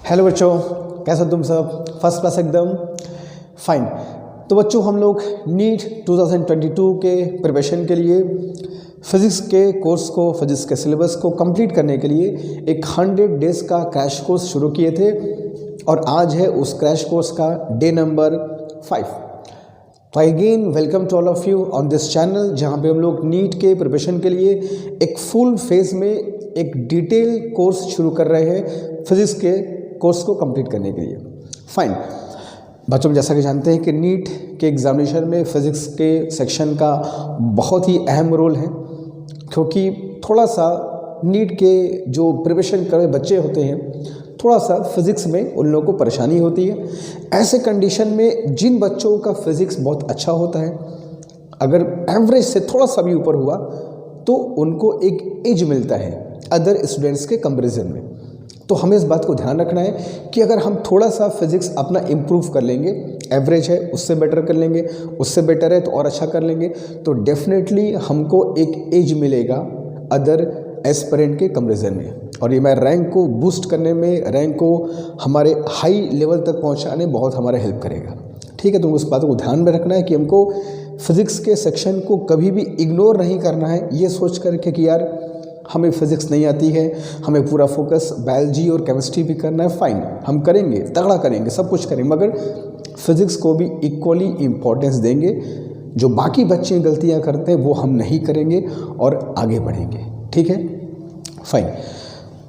Hello बच्चों, कैसे हो तुम सब? फर्स्ट क्लास एकदम फाइन। तो बच्चों हम लोग नीट 2022 के प्रिपरेशन के लिए फिज़िक्स के कोर्स को, फिज़िक्स के सिलेबस को कंप्लीट करने के लिए एक 100 डेज़ का क्रैश कोर्स शुरू किए थे और आज है उस क्रैश कोर्स का डे नंबर 5। तो again welcome to all of you on this channel, जहाँ पे हम लोग नीट के प्रिपरेशन के लिए एक फुल फेज़ में एक डिटेल कोर्स शुरू कर रहे हैं फिज़िक्स के कोर्स को कंप्लीट करने के लिए। फाइन बच्चों, जैसा कि जानते हैं कि नीट के एग्जामिनेशन में फ़िज़िक्स के सेक्शन का बहुत ही अहम रोल है, क्योंकि थोड़ा सा नीट के जो प्रिपरेशन कर रहे बच्चे होते हैं, थोड़ा सा फिज़िक्स में उन लोगों को परेशानी होती है। ऐसे कंडीशन में जिन बच्चों का फिज़िक्स बहुत अच्छा होता है, अगर एवरेज से थोड़ा सा भी ऊपर हुआ तो उनको एक एज मिलता है अदर स्टूडेंट्स के कंपैरिजन में। तो हमें इस बात को ध्यान रखना है कि अगर हम थोड़ा सा फिज़िक्स अपना इम्प्रूव कर लेंगे, एवरेज है उससे बेटर कर लेंगे, उससे बेटर है तो और अच्छा कर लेंगे, तो डेफिनेटली हमको एक एज मिलेगा अदर एस्पिरेंट के कंपैरिजन में। और ये मैं रैंक को बूस्ट करने में, रैंक को हमारे हाई लेवल तक पहुंचाने बहुत हमारा हेल्प करेगा। ठीक है, तो उस बात को ध्यान में रखना है कि हमको फिज़िक्स के सेक्शन को कभी भी इग्नोर नहीं करना है ये सोच करके कि यार हमें फिज़िक्स नहीं आती है, हमें पूरा फोकस बायोलॉजी और केमिस्ट्री भी करना है। फाइन, हम करेंगे, तगड़ा करेंगे, सब कुछ करेंगे, मगर फिज़िक्स को भी इक्वली इम्पोर्टेंस देंगे। जो बाकी बच्चे गलतियां करते हैं वो हम नहीं करेंगे और आगे बढ़ेंगे। ठीक है, फाइन।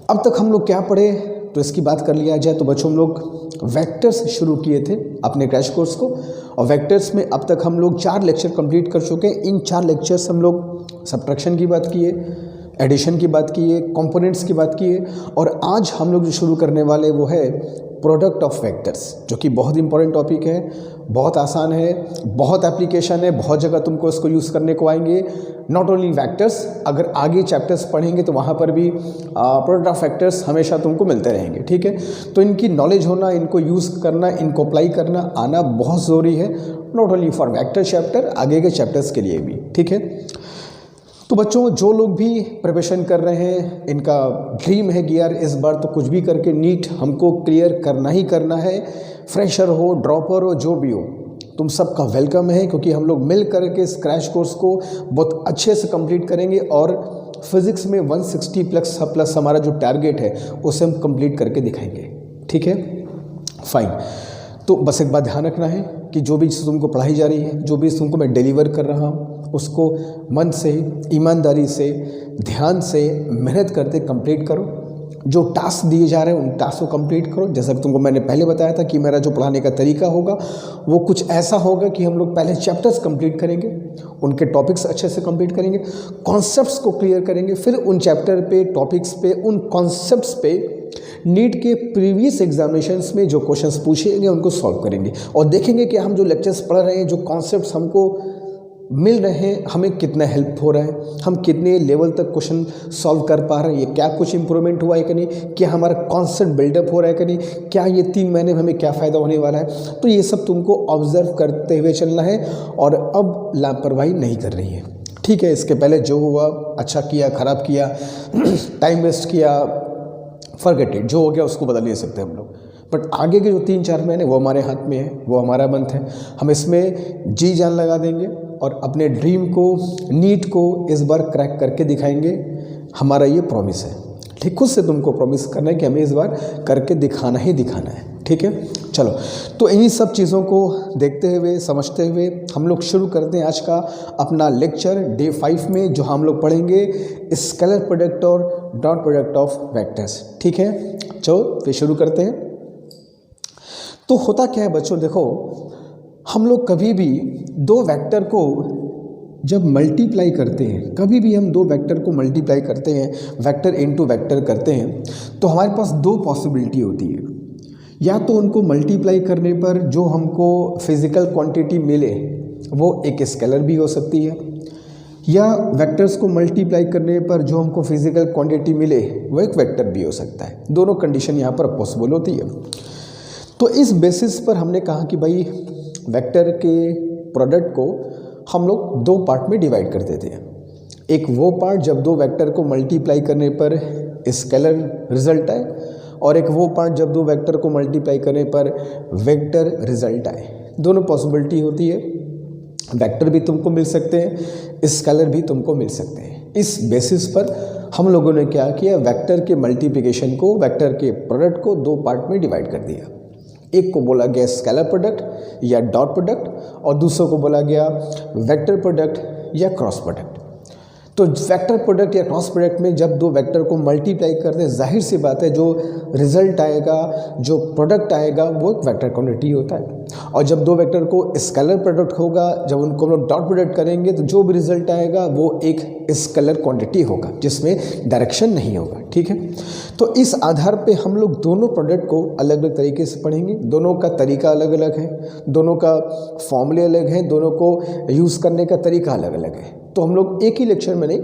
अब तक हम लोग क्या पढ़े तो इसकी बात कर लिया जाए। तो बच्चों हम लोग वेक्टर्स शुरू किए थे अपने क्रैश कोर्स को, और वेक्टर्स में अब तक हम लोग 4 लेक्चर कंप्लीट कर चुके हैं। इन 4 लेक्चर्स हम लोग सब्ट्रैक्शन की बात किए, एडिशन की बात किए, कंपोनेंट्स की बात किए, और आज हम लोग जो शुरू करने वाले वो है प्रोडक्ट ऑफ वेक्टर्स, जो कि बहुत इंपॉर्टेंट टॉपिक है, बहुत आसान है, बहुत एप्लीकेशन है, बहुत जगह तुमको इसको यूज़ करने को आएंगे। नॉट ओनली वेक्टर्स, अगर आगे चैप्टर्स पढ़ेंगे तो वहाँ पर भी प्रोडक्ट ऑफ वेक्टर्स हमेशा तुमको मिलते रहेंगे। ठीक है, तो इनकी नॉलेज होना, इनको यूज़ करना, इनको अप्लाई करना आना बहुत ज़रूरी है, not only for vector chapter, आगे के चैप्टर्स के लिए भी। ठीक है, तो बच्चों जो लोग भी प्रिपरेशन कर रहे हैं, इनका ड्रीम है कि यार इस बार तो कुछ भी करके नीट हमको क्लियर करना ही करना है, फ्रेशर हो, ड्रॉपर हो, जो भी हो, तुम सबका वेलकम है, क्योंकि हम लोग मिल करके इस क्रैश कोर्स को बहुत अच्छे से कंप्लीट करेंगे और फिज़िक्स में 160 प्लस हमारा जो टारगेट है उसे हम कंप्लीट करके दिखाएंगे। ठीक है, फाइन। तो बस एक बात ध्यान रखना है कि जो भी चीज़ तुमको पढ़ाई जा रही है, जो भी तुमको मैं डिलीवर कर रहा हूँ, उसको मन से, ईमानदारी से, ध्यान से, मेहनत करते कंप्लीट करो। जो टास्क दिए जा रहे हैं उन टास्क को कंप्लीट करो। जैसा कि तुमको मैंने पहले बताया था कि मेरा जो पढ़ाने का तरीका होगा वो कुछ ऐसा होगा कि हम लोग पहले चैप्टर्स कंप्लीट करेंगे, उनके टॉपिक्स अच्छे से कंप्लीट करेंगे, कॉन्सेप्ट्स को क्लियर करेंगे, फिर उन चैप्टर पे, टॉपिक्स पे, उन कॉन्सेप्ट्स पे नीट के प्रीवियस एग्जामिनेशंस में जो क्वेश्चंस पूछेंगे उनको सॉल्व करेंगे और देखेंगे कि हम जो लेक्चर्स पढ़ रहे हैं, जो कॉन्सेप्ट्स हमको मिल रहे हैं, हमें कितना हेल्प हो रहा है, हम कितने लेवल तक क्वेश्चन सॉल्व कर पा रहे हैं, ये क्या कुछ इंप्रूवमेंट हुआ है कि नहीं, क्या हमारा कॉन्सेप्ट बिल्डअप हो रहा है कि नहीं, क्या ये 3 महीने में हमें क्या फ़ायदा होने वाला है। तो ये सब तुमको ऑब्जर्व करते हुए चलना है और अब लापरवाही नहीं कर रही है। ठीक है, इसके पहले जो हुआ, अच्छा किया, ख़राब किया, टाइम वेस्ट किया, फॉरगेट इट, जो हो गया उसको बदल नहीं सकते हम लोग। बट आगे के जो 3-4 महीने वो हमारे हाथ में है, वो हमारा मंथ है, हम इसमें जी जान लगा देंगे और अपने ड्रीम को, नीट को इस बार क्रैक करके दिखाएंगे। हमारा ये प्रॉमिस है। ठीक, खुद से तुमको प्रॉमिस करना है कि हमें इस बार करके दिखाना ही दिखाना है। ठीक है, चलो, तो इन्हीं सब चीज़ों को देखते हुए, समझते हुए हम लोग शुरू करते हैं आज का अपना लेक्चर डे 5 में, जो हम लोग पढ़ेंगे स्केलर प्रोडक्ट और डॉट प्रोडक्ट ऑफ वेक्टर्स। ठीक है, चलो फिर शुरू करते हैं। तो होता क्या है बच्चों, देखो हम लोग कभी भी 2 वेक्टर को जब मल्टीप्लाई करते हैं, कभी भी हम 2 वेक्टर को मल्टीप्लाई करते हैं, वेक्टर इनटू वेक्टर करते हैं, तो हमारे पास 2 पॉसिबिलिटी होती है। या तो उनको मल्टीप्लाई करने पर जो हमको फिज़िकल क्वांटिटी मिले वो एक स्केलर भी हो सकती है, या वेक्टर्स को मल्टीप्लाई करने पर जो हमको फिज़िकल क्वांटिटी मिले वो एक वेक्टर भी हो सकता है। दोनों कंडीशन यहाँ पर पॉसिबल होती है। तो इस बेसिस पर हमने कहा कि भाई वेक्टर के प्रोडक्ट को हम लोग 2 पार्ट में डिवाइड कर देते हैं। एक वो पार्ट जब 2 वेक्टर को मल्टीप्लाई करने पर स्केलर रिजल्ट आए, और एक वो पार्ट जब दो वेक्टर को मल्टीप्लाई करने पर वेक्टर रिजल्ट आए। दोनों पॉसिबिलिटी होती है, वेक्टर भी तुमको मिल सकते हैं, स्केलर भी तुमको मिल सकते हैं। इस बेसिस पर हम लोगों ने क्या किया, वेक्टर के मल्टीप्लिकेशन को, वेक्टर के प्रोडक्ट को दो पार्ट में डिवाइड कर दिया। एक को बोला गया स्केलर प्रोडक्ट या डॉट प्रोडक्ट और दूसरे को बोला गया वेक्टर प्रोडक्ट या क्रॉस प्रोडक्ट। तो वेक्टर प्रोडक्ट या क्रॉस प्रोडक्ट में जब दो वेक्टर को मल्टीप्लाई करते हैं, जाहिर सी बात है जो रिजल्ट आएगा, जो प्रोडक्ट आएगा वो एक वेक्टर क्वांटिटी होता है। और जब दो वेक्टर को स्केलर प्रोडक्ट होगा, जब उनको हम लोग डॉट प्रोडक्ट करेंगे तो जो भी रिजल्ट आएगा वो एक स्केलर क्वांटिटी होगा जिसमें डायरेक्शन नहीं होगा। ठीक है, तो इस आधार पे हम लोग दोनों प्रोडक्ट को अलग अलग तरीके से पढ़ेंगे। दोनों का तरीका अलग अलग है, दोनों का फॉर्मूले अलग हैं, दोनों को यूज़ करने का तरीका अलग अलग है। तो हम लोग एक ही लेक्चर में नहीं,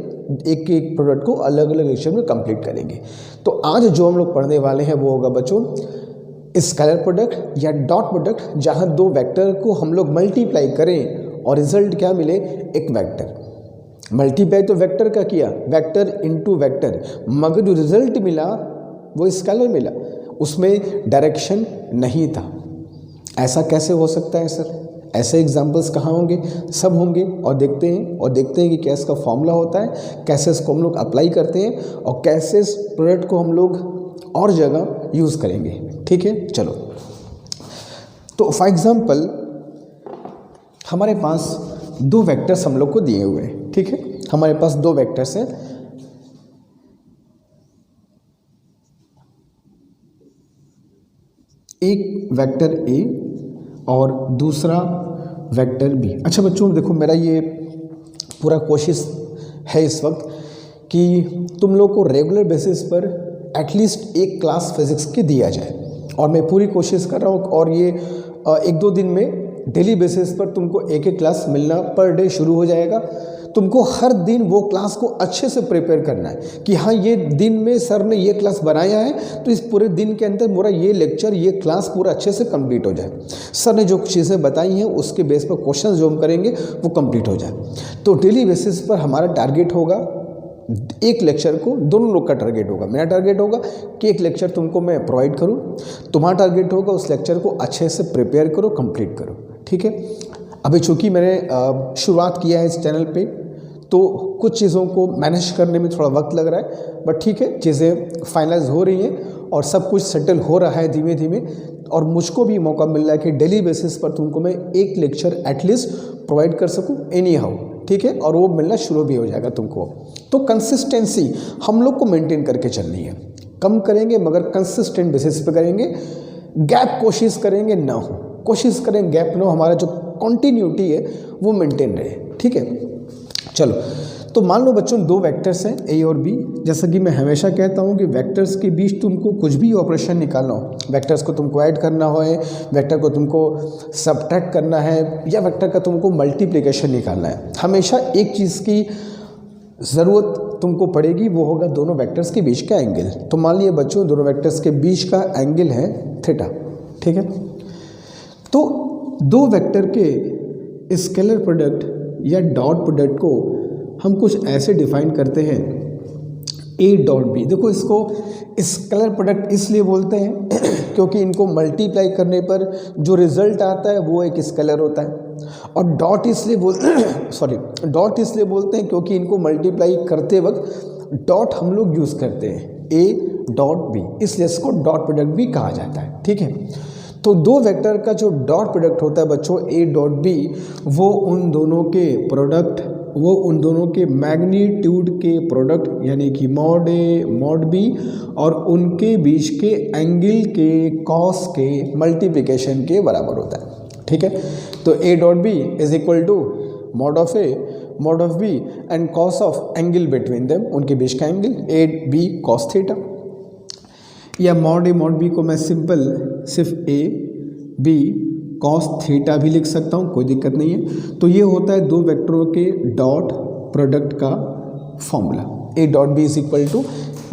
एक एक प्रोडक्ट को अलग अलग लेक्चर में कंप्लीट करेंगे। तो आज जो हम लोग पढ़ने वाले हैं वो होगा बच्चों स्केलर प्रोडक्ट या डॉट प्रोडक्ट, जहां दो वेक्टर को हम लोग मल्टीप्लाई करें और रिजल्ट क्या मिले, एक वेक्टर। मल्टीप्लाई तो वेक्टर का किया, वेक्टर इनटू वेक्टर, मगर जो रिजल्ट मिला वो स्केलर मिला, उसमें डायरेक्शन नहीं था। ऐसा कैसे हो सकता है सर? ऐसे एग्जाम्पल्स कहाँ होंगे? सब होंगे। और देखते हैं कि कैसे इसका फॉर्मूला होता है, कैसे इसको हम लोग अप्लाई करते हैं और कैसे इस प्रोडक्ट को हम लोग और जगह यूज़ करेंगे। ठीक है, चलो। तो फॉर एग्जाम्पल हमारे पास दो वेक्टर्स हम लोग को दिए हुए हैं। ठीक है, हमारे पास दो वेक्टर्स हैं, एक वेक्टर ए और दूसरा वेक्टर बी। अच्छा बच्चों देखो, मेरा ये पूरा कोशिश है इस वक्त कि तुम लोग को रेगुलर बेसिस पर एटलीस्ट एक क्लास फिजिक्स की दिया जाए, और मैं पूरी कोशिश कर रहा हूँ। और ये एक दो दिन में डेली बेसिस पर तुमको एक एक क्लास मिलना पर डे शुरू हो जाएगा। तुमको हर दिन वो क्लास को अच्छे से प्रिपेयर करना है कि हाँ ये दिन में सर ने ये क्लास बनाया है, तो इस पूरे दिन के अंदर पूरा ये लेक्चर, ये क्लास पूरा अच्छे से कंप्लीट हो जाए। सर ने जो चीज़ें बताई हैं उसके बेस पर क्वेश्चन जो हम करेंगे वो कंप्लीट हो जाए। तो डेली बेसिस पर हमारा टारगेट होगा, एक लेक्चर को, दोनों लोग का टारगेट होगा। मेरा टारगेट होगा कि एक लेक्चर तुमको मैं प्रोवाइड करूं, तुम्हारा टारगेट होगा उस लेक्चर को अच्छे से प्रिपेयर करो, कंप्लीट करो। ठीक है, अभी चूँकि मैंने शुरुआत किया है इस चैनल पे, तो कुछ चीज़ों को मैनेज करने में थोड़ा वक्त लग रहा है, बट ठीक है, चीज़ें फाइनलाइज हो रही हैं और सब कुछ सेटल हो रहा है धीमे धीमे। और मुझको भी मौका मिल रहा है कि डेली बेसिस पर तुमको मैं एक लेक्चर एटलीस्ट प्रोवाइड कर सकूं एनी हाउ। ठीक है, और वो मिलना शुरू भी हो जाएगा तुमको। तो कंसिस्टेंसी हम लोग को मेंटेन करके चलनी है, कम करेंगे मगर कंसिस्टेंट बेसिस पे करेंगे। गैप कोशिश करेंगे ना हो, कोशिश करें गैप ना हो, हमारा जो कंटिन्यूटी है वो मेंटेन रहे। ठीक है, चलो। तो मान लो बच्चों दो वेक्टर्स हैं ए और बी। जैसा कि मैं हमेशा कहता हूं कि वेक्टर्स के बीच तुमको कुछ भी ऑपरेशन निकालना हो, वेक्टर्स को तुमको ऐड करना हो, वेक्टर को तुमको सबट्रैक्ट करना है, या वेक्टर का तुमको मल्टीप्लिकेशन निकालना है, हमेशा एक चीज़ की ज़रूरत तुमको पड़ेगी, वो होगा दोनों वेक्टर्स के बीच का एंगल। तो मान लिया बच्चों दोनों वेक्टर्स के बीच का एंगल है थीटा। ठीक है, तो दो वेक्टर के स्केलर प्रोडक्ट या डॉट प्रोडक्ट को हम कुछ ऐसे डिफाइन करते हैं, ए डॉट बी। देखो इसको स्केलर प्रोडक्ट इसलिए बोलते हैं क्योंकि इनको मल्टीप्लाई करने पर जो रिजल्ट आता है वो एक स्केलर होता है। और डॉट इसलिए डॉट इसलिए बोलते हैं क्योंकि इनको मल्टीप्लाई करते वक्त डॉट हम लोग यूज़ करते हैं, ए डॉट बी, इसलिए इसको डॉट प्रोडक्ट भी कहा जाता है। ठीक है, तो दो वेक्टर का जो डॉट प्रोडक्ट होता है बच्चों ए डॉट बी, वो उन दोनों के प्रोडक्ट, वो उन दोनों के मैग्नीट्यूड के प्रोडक्ट यानी कि मॉड ए मॉड बी और उनके बीच के एंगल के कॉस के मल्टीप्लिकेशन के बराबर होता है। ठीक है, तो a dot B is equal to mod of A mod of B and cos of angle between them, उनके बीच का angle a b cos theta. या मॉड ए मॉड बी को मैं सिंपल सिर्फ ए बी कॉस थीटा भी लिख सकता हूँ, कोई दिक्कत नहीं है। तो ये होता है दो वेक्टरों के डॉट प्रोडक्ट का formula, a dot B is equal to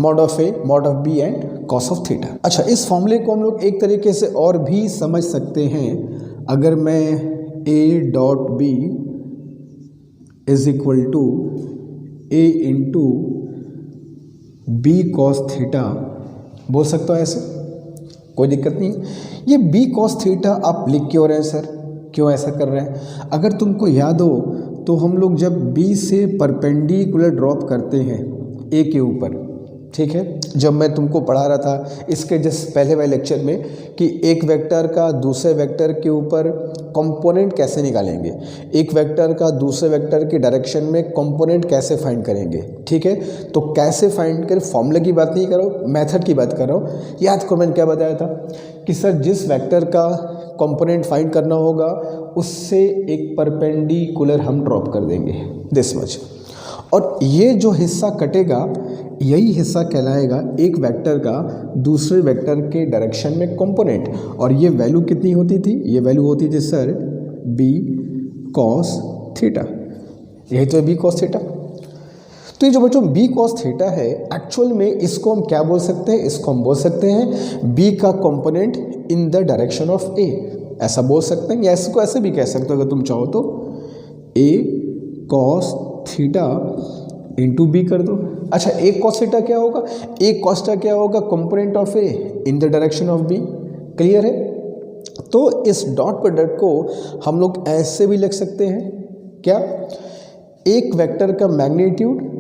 mod of A mod of B and cos of theta. अच्छा, इस फॉर्मूले को हम लोग एक तरीके से और भी समझ सकते हैं। अगर मैं a dot B is equal to a into b cos theta बोल सकता हूँ ऐसे। कोई दिक्कत नहीं। ये बी कॉस थीटा आप लिख क्यों रहे हैं सर, क्यों ऐसा कर रहे हैं? अगर तुमको याद हो तो हम लोग जब बी से परपेंडिकुलर ड्रॉप करते हैं ए के ऊपर, ठीक है, जब मैं तुमको पढ़ा रहा था इसके जस्ट पहले वाले लेक्चर में कि एक वेक्टर का दूसरे वेक्टर के ऊपर कंपोनेंट कैसे निकालेंगे, एक वेक्टर का दूसरे वेक्टर की डायरेक्शन में कंपोनेंट कैसे फाइंड करेंगे, ठीक है। तो कैसे फाइंड करें, फॉर्मूले की बात नहीं कर रहा हूँ, मेथड की बात कर रहा हूँ। याद करो मैंने क्या बताया था कि सर जिस वेक्टर का कंपोनेंट फाइंड करना होगा उससे एक परपेंडिकुलर हम ड्रॉप कर देंगे, दिस मच, और ये जो हिस्सा कटेगा यही हिस्सा कहलाएगा एक वेक्टर का दूसरे वेक्टर के डायरेक्शन में कंपोनेंट। और ये वैल्यू कितनी होती थी, ये वैल्यू होती थी सर बी कॉस थीटा, यही तो है बी कॉस थीटा। तो ये जो बच्चों बी कॉस थीटा है एक्चुअल में इसको हम क्या बोल सकते हैं, इसको हम बोल सकते हैं बी का component in the direction of a, ऐसा बोल सकते हैं, या इसको ऐसे भी कह सकते हो अगर तुम चाहो तो ए कॉस थीटा इंटू बी कर दो। अच्छा ए कॉस थीटा क्या होगा, ए कॉस थीटा क्या होगा, component of a in the direction of b, clear है। तो इस डॉट प्रोडक्ट को हम लोग ऐसे भी लिख सकते हैं क्या, एक वेक्टर का मैग्नीट्यूड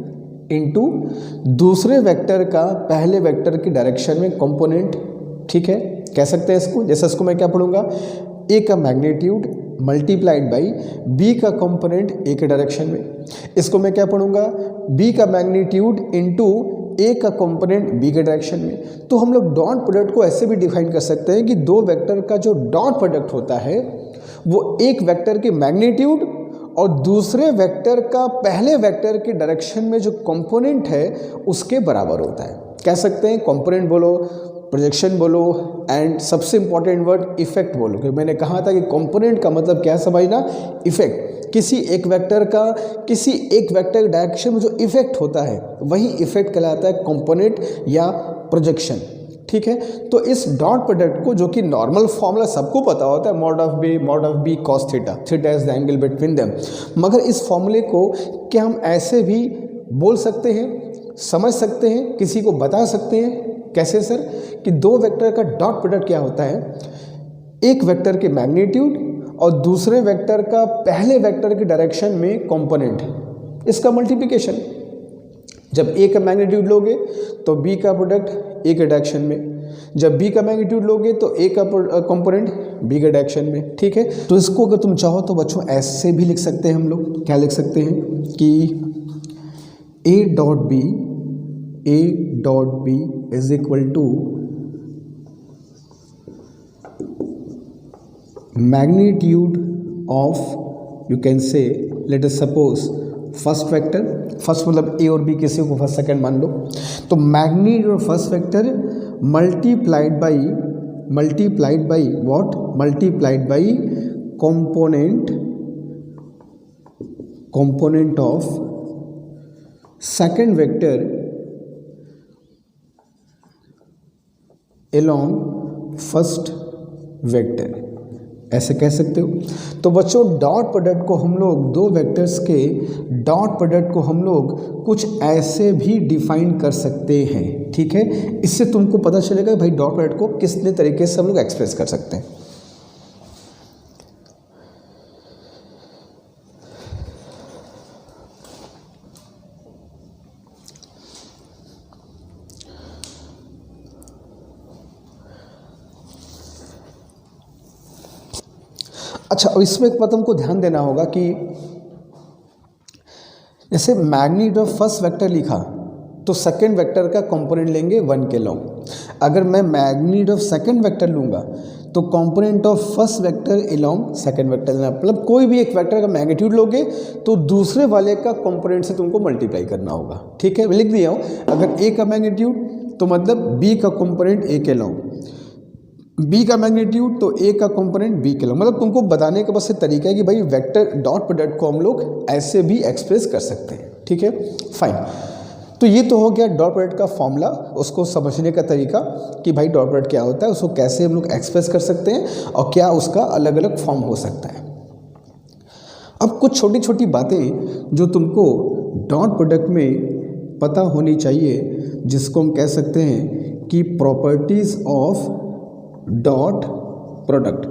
इंटू दूसरे वेक्टर का पहले वेक्टर की डायरेक्शन में कंपोनेंट, ठीक है, कह सकते हैं इसको। जैसे इसको मैं क्या पढ़ूंगा, ए का मैग्नीट्यूड मल्टीप्लाइड बाई बी का कंपोनेंट ए के डायरेक्शन में। इसको मैं क्या पढ़ूंगा, बी का मैग्नीट्यूड इंटू ए का कंपोनेंट बी के डायरेक्शन में। तो हम लोग डॉट प्रोडक्ट को ऐसे भी डिफाइन कर सकते हैं कि दो वेक्टर का जो डॉट प्रोडक्ट होता है वो एक वेक्टर के मैग्नीट्यूड और दूसरे वेक्टर का पहले वेक्टर के डायरेक्शन में जो कंपोनेंट है उसके बराबर होता है। कह सकते हैं कंपोनेंट बोलो, प्रोजेक्शन बोलो, एंड सबसे इंपॉर्टेंट वर्ड इफेक्ट बोलो, क्योंकि मैंने कहा था कि कंपोनेंट का मतलब क्या समझना, इफेक्ट। किसी एक वेक्टर का किसी एक वेक्टर डायरेक्शन में जो इफेक्ट होता है वही इफेक्ट कहलाता है कंपोनेंट या प्रोजेक्शन, ठीक है। तो इस डॉट प्रोडक्ट को, जो कि नॉर्मल फॉर्मूला सबको पता होता है, mod of b cos theta, theta is the angle between them, मगर इस फॉर्मूले को क्या हम ऐसे भी बोल सकते हैं, समझ सकते हैं, किसी को बता सकते हैं, कैसे सर, कि दो वेक्टर का डॉट प्रोडक्ट क्या होता है, एक वेक्टर के मैग्नीट्यूड और दूसरे वेक्टर का पहले वेक्टर के डायरेक्शन में कंपोनेंट, इसका मल्टीप्लिकेशन। जब ए का मैग्नीट्यूड लोगे तो बी का प्रोडक्ट ए के डायरेक्शन में, जब बी का मैग्नीट्यूड लोगे तो ए का कंपोनेंट बी के डायरेक्शन में, ठीक है। तो इसको अगर तुम चाहो तो बच्चों ऐसे भी लिख सकते हैं हम लोग, क्या लिख सकते हैं कि a dot B is equal to magnitude of, you can say, let us suppose first vector, first मतलब ए और बी किसी को फर्स्ट सेकंड मान लो, तो magnitude of first vector multiplied by what, multiplied by component of second vector along first vector, ऐसे कह सकते हो। तो बच्चों डॉट प्रोडक्ट को हम लोग, दो वेक्टर्स के डॉट प्रोडक्ट को हम लोग कुछ ऐसे भी डिफाइन कर सकते हैं, ठीक है। इससे तुमको पता चलेगा भाई डॉट प्रोडक्ट को कितने तरीके से हम लोग एक्सप्रेस कर सकते हैं। अच्छा, अब इसमें एक बात हमको ध्यान देना होगा कि जैसे मैग्नीट्यूड ऑफ फर्स्ट वेक्टर लिखा तो सेकंड वेक्टर का कंपोनेंट लेंगे 1 के लॉन्ग। अगर मैं मैग्नीट्यूड ऑफ सेकंड वेक्टर लूँगा तो component of first vector along second vector लेना, मतलब कोई भी एक वेक्टर का मैग्नीट्यूड लोगे तो दूसरे वाले का कंपोनेंट से तुमको मल्टीप्लाई करना होगा, ठीक है। मैं लिख दिया हूँ, अगर ए का मैग्नीट्यूड तो मतलब बी का कंपोनेंट ए के लॉन्ग, बी का मैग्नीट्यूड तो ए का कंपोनेंट बी के लॉन्ग। मतलब तुमको बताने का बस ये तरीका है कि भाई वेक्टर डॉट प्रोडक्ट को हम लोग ऐसे भी एक्सप्रेस कर सकते हैं, ठीक है, फाइन। तो ये तो हो गया डॉट प्रोडक्ट का फॉर्मूला, उसको समझने का तरीका कि भाई डॉट प्रोडक्ट क्या होता है, उसको कैसे हम लोग एक्सप्रेस कर सकते हैं और क्या उसका अलग अलग फॉर्म हो सकता है। अब कुछ छोटी छोटी बातें जो तुमको डॉट प्रोडक्ट में पता होनी चाहिए, जिसको हम कह सकते हैं कि प्रॉपर्टीज़ ऑफ डॉट प्रोडक्ट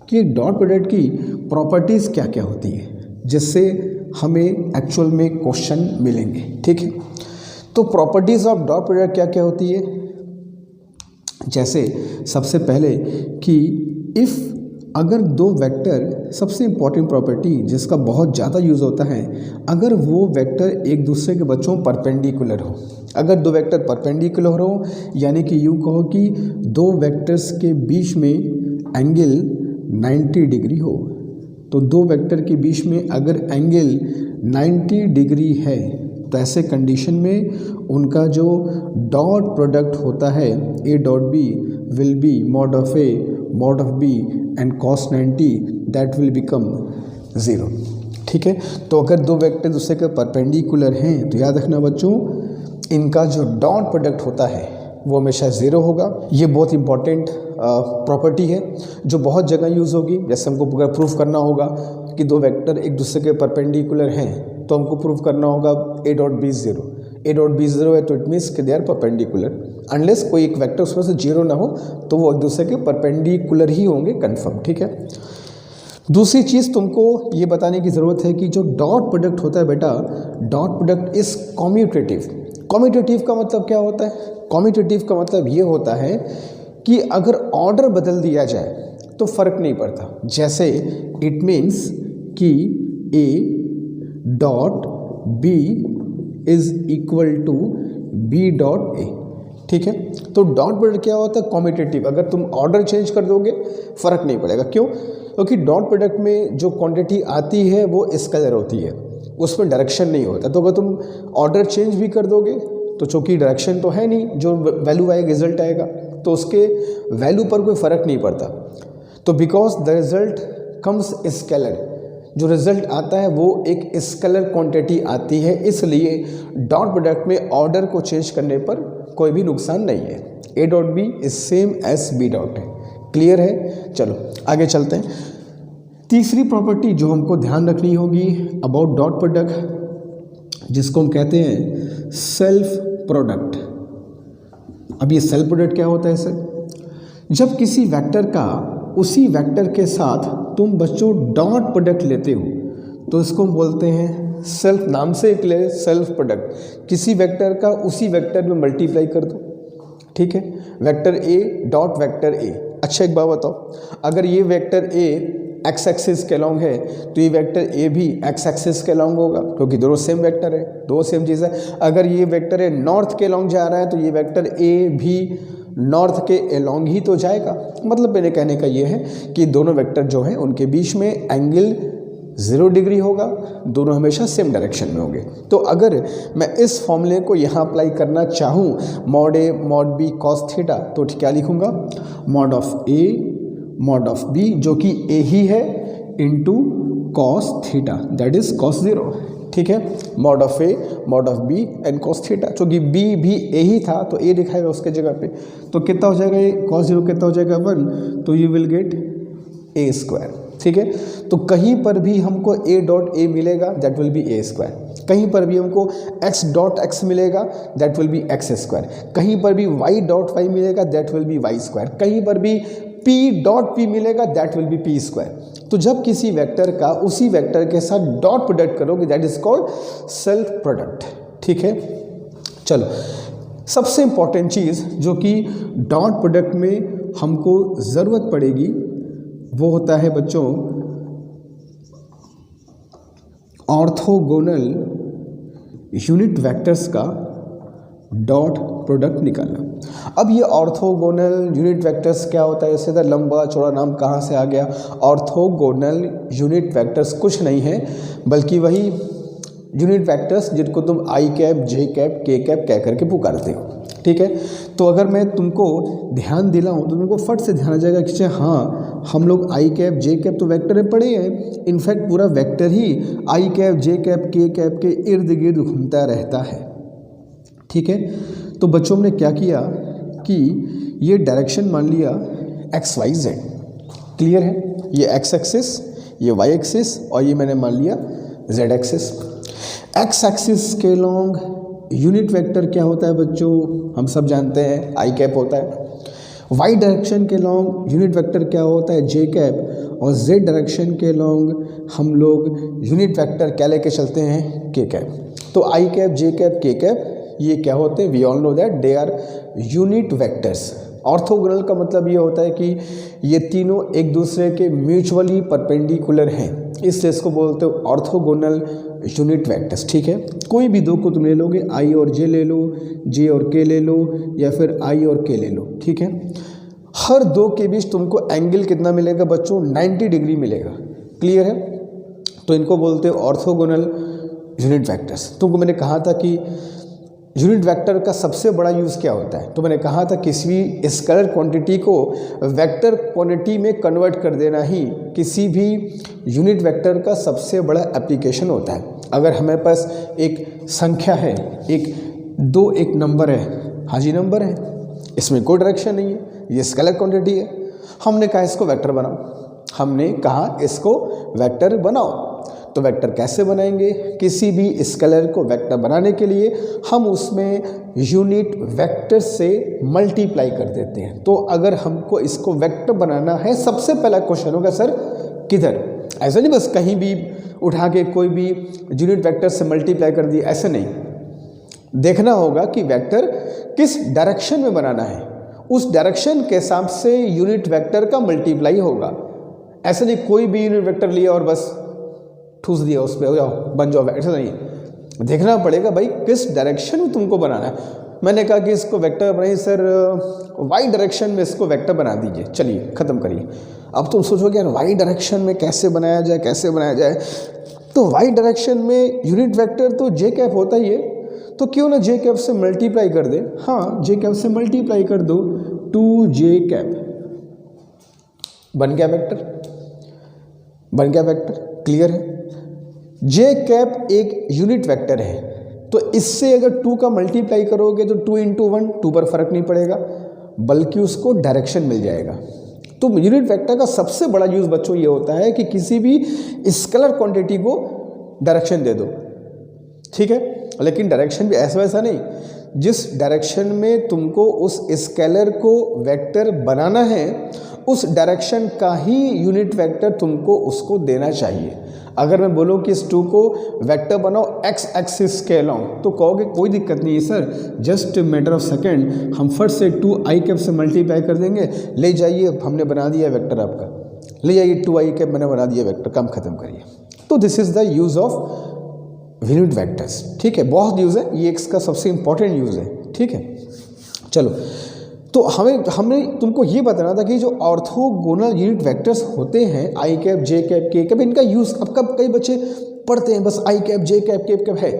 कि डॉट प्रोडक्ट की प्रॉपर्टीज़ क्या क्या होती है जिससे हमें एक्चुअल में क्वेश्चन मिलेंगे। ठीक है, तो प्रॉपर्टीज़ ऑफ डॉट प्रोडक्ट क्या क्या होती है, जैसे सबसे पहले कि इफ़ अगर दो वेक्टर, सबसे इम्पॉर्टेंट प्रॉपर्टी जिसका बहुत ज़्यादा यूज़ होता है, अगर वो वेक्टर एक दूसरे के बच्चों परपेंडिकुलर हो, अगर दो वेक्टर परपेंडिकुलर हो यानी कि यूँ कहो कि दो वेक्टर्स के बीच में एंगल 90 डिग्री हो, तो दो वेक्टर के बीच में अगर एंगल 90 डिग्री है तो ऐसे कंडीशन में उनका जो डॉट प्रोडक्ट होता है a dot b will be mod of A mod of B and cos 90 that will become 0। ठीक है, तो अगर दो वेक्टर दूसरे के परपेंडिकुलर हैं तो याद रखना बच्चों, इनका जो डॉट प्रोडक्ट होता है वो हमेशा 0 होगा। ये बहुत इंपॉर्टेंट प्रॉपर्टी है जो बहुत जगह यूज़ होगी। जैसे हमको अगर प्रूफ करना होगा कि दो वेक्टर एक दूसरे के परपेंडिकुलर हैं तो हमको प्रूफ करना होगा a dot b 0, a dot b 0 है तो इट मीन्स कि दे आर परपेंडिकुलर, अनलेस कोई एक वेक्टर उसमें से 0 ना हो तो वो एक दूसरे के परपेंडिकुलर ही होंगे कन्फर्म। ठीक है, दूसरी चीज़ तुमको ये बताने की ज़रूरत है कि जो डॉट प्रोडक्ट होता है बेटा, dot product is commutative. Commutative का मतलब क्या होता है, कॉम्यूटेटिव का मतलब ये होता है कि अगर ऑर्डर बदल दिया जाए तो फ़र्क नहीं पड़ता। जैसे इट मीन्स कि a dot b is equal to b dot a. ठीक है, तो डॉट प्रोडक्ट क्या होता है, कॉम्यूटेटिव। अगर तुम ऑर्डर चेंज कर दोगे फ़र्क नहीं पड़ेगा। क्यों? क्योंकि डॉट प्रोडक्ट में जो क्वांटिटी आती है वो स्केलर होती है, उसमें डायरेक्शन नहीं होता। तो अगर तुम ऑर्डर चेंज भी कर दोगे तो चूँकि डायरेक्शन तो है नहीं, जो वैल्यू आएगा रिजल्ट आएगा, तो उसके वैल्यू पर कोई फ़र्क नहीं पड़ता। तो because the result comes scalar, जो रिज़ल्ट आता है वो एक स्केलर क्वांटिटी आती है, इसलिए डॉट प्रोडक्ट में ऑर्डर को चेंज करने पर कोई भी नुकसान नहीं है। A dot B is same as b dot है। क्लियर है? चलो आगे चलते हैं। तीसरी प्रॉपर्टी जो हमको ध्यान रखनी होगी अबाउट डॉट प्रोडक्ट, जिसको हम कहते हैं सेल्फ प्रोडक्ट। अब ये सेल्फ प्रोडक्ट क्या होता है सर? जब किसी वेक्टर का उसी वेक्टर के साथ तुम बच्चों डॉट प्रोडक्ट लेते हो तो इसको हम बोलते हैं सेल्फ, नाम से निकले सेल्फ प्रोडक्ट। किसी वेक्टर का उसी वेक्टर में मल्टीप्लाई कर दो। ठीक है, vector a dot vector A. अच्छा एक बात बताओ, अगर ये वेक्टर ए एक्स एक्सिस के अलॉन्ग है तो ये वेक्टर ए भी एक्स एक्सिस के अलॉन्ग होगा, क्योंकि दोनों सेम वेक्टर है, दो सेम चीज़ है। अगर ये वेक्टर ए नॉर्थ के अलॉन्ग जा रहा है तो ये वेक्टर ए भी नॉर्थ के अलॉन्ग ही तो जाएगा। मतलब मेरे कहने का ये है कि दोनों वेक्टर जो हैं उनके बीच में एंगल 0 डिग्री होगा, दोनों हमेशा सेम डायरेक्शन में होंगे। तो अगर मैं इस फॉर्मूले को यहाँ अप्लाई करना चाहूँ, mod a mod b cos theta, तो क्या लिखूँगा? Mod of A mod of b, जो कि ए ही है, into cos theta, that is cos 0। ठीक है, mod of A mod of B and cos theta, चूँकि बी भी ए ही था तो ए लिखा है उसके जगह पे, तो कितना हो जाएगा ये कॉस 0 कितना हो जाएगा 1, तो you will gate A square. ठीक है, तो कहीं पर भी हमको ए डॉट ए मिलेगा that will be a square, कहीं पर भी हमको एक्स डॉट एक्स मिलेगा that will be x square, कहीं पर भी वाई डॉट वाई मिलेगा that will be y square, कहीं पर भी पी डॉट पी मिलेगा that will be p square. तो जब किसी वेक्टर का उसी वेक्टर के साथ डॉट प्रोडक्ट करोगे that is called self product. ठीक है, चलो सबसे इंपॉर्टेंट चीज़ जो कि डॉट प्रोडक्ट में हमको ज़रूरत पड़ेगी वो होता है बच्चों ऑर्थोगोनल यूनिट वेक्टर्स का डॉट प्रोडक्ट निकालना। अब ये ऑर्थोगोनल यूनिट वेक्टर्स क्या होता है? इससे लंबा चौड़ा नाम कहाँ से आ गया? ऑर्थोगोनल यूनिट वेक्टर्स कुछ नहीं है बल्कि वही यूनिट वेक्टर्स जिनको तुम आई cap j cap k cap कह करके पुकारते हो। ठीक है, तो अगर मैं तुमको ध्यान दिलाऊं तो तुमको फट से ध्यान आ जाएगा कि हाँ हम लोग आई कैप जे कैप तो वेक्टर में पढ़े हैं, इनफैक्ट पूरा वेक्टर ही आई कैप जे कैप के इर्द गिर्द घूमता रहता है। ठीक है, तो बच्चों ने क्या किया कि ये डायरेक्शन मान लिया एक्स वाई जेड। क्लियर है? ये एक्स एक्सिस, ये वाई एक्सिस और ये मैंने मान लिया जेड एक्सिस। एक्स एक्सिस के लॉन्ग यूनिट वेक्टर क्या होता है बच्चों? हम सब जानते हैं आई कैप होता है। वाई डायरेक्शन के लॉन्ग यूनिट वेक्टर क्या होता है, जे कैप, और जेड डायरेक्शन के लॉन्ग हम लोग यूनिट वेक्टर क्या लेके चलते हैं, के कैप। तो i cap, j cap, k cap ये क्या होते हैं, we all know that they are unit vectors. Orthogonal का मतलब ये होता है कि ये तीनों एक दूसरे के म्यूचुअली परपेंडिकुलर हैं, इसलिए इसको बोलते हो ऑर्थोगोनल यूनिट वेक्टर्स। ठीक है, कोई भी दो को तुम ले लोगे, आई और जे ले लो, जे और के ले लो, या फिर आई और के ले लो। ठीक है, हर दो के बीच तुमको एंगल कितना मिलेगा बच्चों, 90 डिग्री मिलेगा। क्लियर है, तो इनको बोलते हो ऑर्थोगोनल यूनिट वेक्टर्स। तुमको मैंने कहा था कि यूनिट वेक्टर का सबसे बड़ा यूज़ क्या होता है, तो मैंने कहा था किसी भी स्केलर क्वांटिटी को वेक्टर क्वांटिटी में कन्वर्ट कर देना ही किसी भी यूनिट वेक्टर का सबसे बड़ा एप्लीकेशन होता है। अगर हमारे पास एक संख्या है, एक नंबर है, हाजी नंबर है, इसमें कोई डायरेक्शन नहीं है, ये स्केलर क्वांटिटी है, हमने कहा इसको वेक्टर बनाओ, तो वेक्टर कैसे बनाएंगे, किसी भी स्केलर को वेक्टर बनाने के लिए हम उसमें यूनिट वेक्टर से मल्टीप्लाई कर देते हैं। तो अगर हमको इसको वेक्टर बनाना है, सबसे पहला क्वेश्चन होगा सर किधर, ऐसा नहीं बस कहीं भी उठा के कोई भी यूनिट वेक्टर से मल्टीप्लाई कर दिया, ऐसे नहीं, देखना होगा कि वेक्टर किस डायरेक्शन में बनाना है, उस डायरेक्शन के हिसाब से यूनिट वेक्टर का मल्टीप्लाई होगा। ऐसे नहीं कोई भी यूनिट वेक्टर लिया और बस ठूस दिया उस पर, हो जाओ बन जाओ, ऐसा नहीं, देखना पड़ेगा भाई किस डायरेक्शन में तुमको बनाना है। मैंने कहा कि इसको वेक्टर बनाइए सर, वाई डायरेक्शन में इसको वेक्टर बना दीजिए, चलिए ख़त्म करिए। अब तुम सोचोगे यार वाई डायरेक्शन में कैसे बनाया जाए, तो वाई डायरेक्शन में यूनिट वेक्टर तो जे कैप होता ही है, तो क्यों ना जे कैप से मल्टीप्लाई कर दे। हाँ, जे कैप से मल्टीप्लाई कर दो, 2j कैप बन गया वेक्टर। क्लियर है, जे कैप एक यूनिट वेक्टर है, तो इससे अगर 2 का मल्टीप्लाई करोगे तो 2 × 1, 2 पर फर्क नहीं पड़ेगा, बल्कि उसको डायरेक्शन मिल जाएगा। तो यूनिट वेक्टर का सबसे बड़ा यूज़ बच्चों ये होता है कि किसी भी स्केलर क्वांटिटी को डायरेक्शन दे दो। ठीक है, लेकिन डायरेक्शन भी ऐसा वैसा नहीं, जिस डायरेक्शन में तुमको उस स्केलर को वेक्टर बनाना है उस डायरेक्शन का ही यूनिट वेक्टर तुमको उसको देना चाहिए। अगर मैं बोलूँ कि इस 2 को वेक्टर बनाओ x एक्सिस के अलॉन्ग, तो कहोगे कोई दिक्कत नहीं है sir, just matter of second, हम फट से 2i कैप से मल्टीप्लाई कर देंगे, ले जाइए हमने बना दिया वेक्टर आपका, ले जाइए 2i कैप मैंने बना दिया वेक्टर, काम खत्म करिए। तो this is the use of unit vectors. ठीक है, बहुत यूज़ है, ये इसका सबसे इंपॉर्टेंट यूज़ है। ठीक है, चलो, तो हमने तुमको ये बताना था कि जो ऑर्थोगोनल यूनिट वेक्टर्स होते हैं, आई cap, j cap, k cap, इनका यूज़ अब कब कई बच्चे पढ़ते हैं, बस आई cap, j cap, k cap है,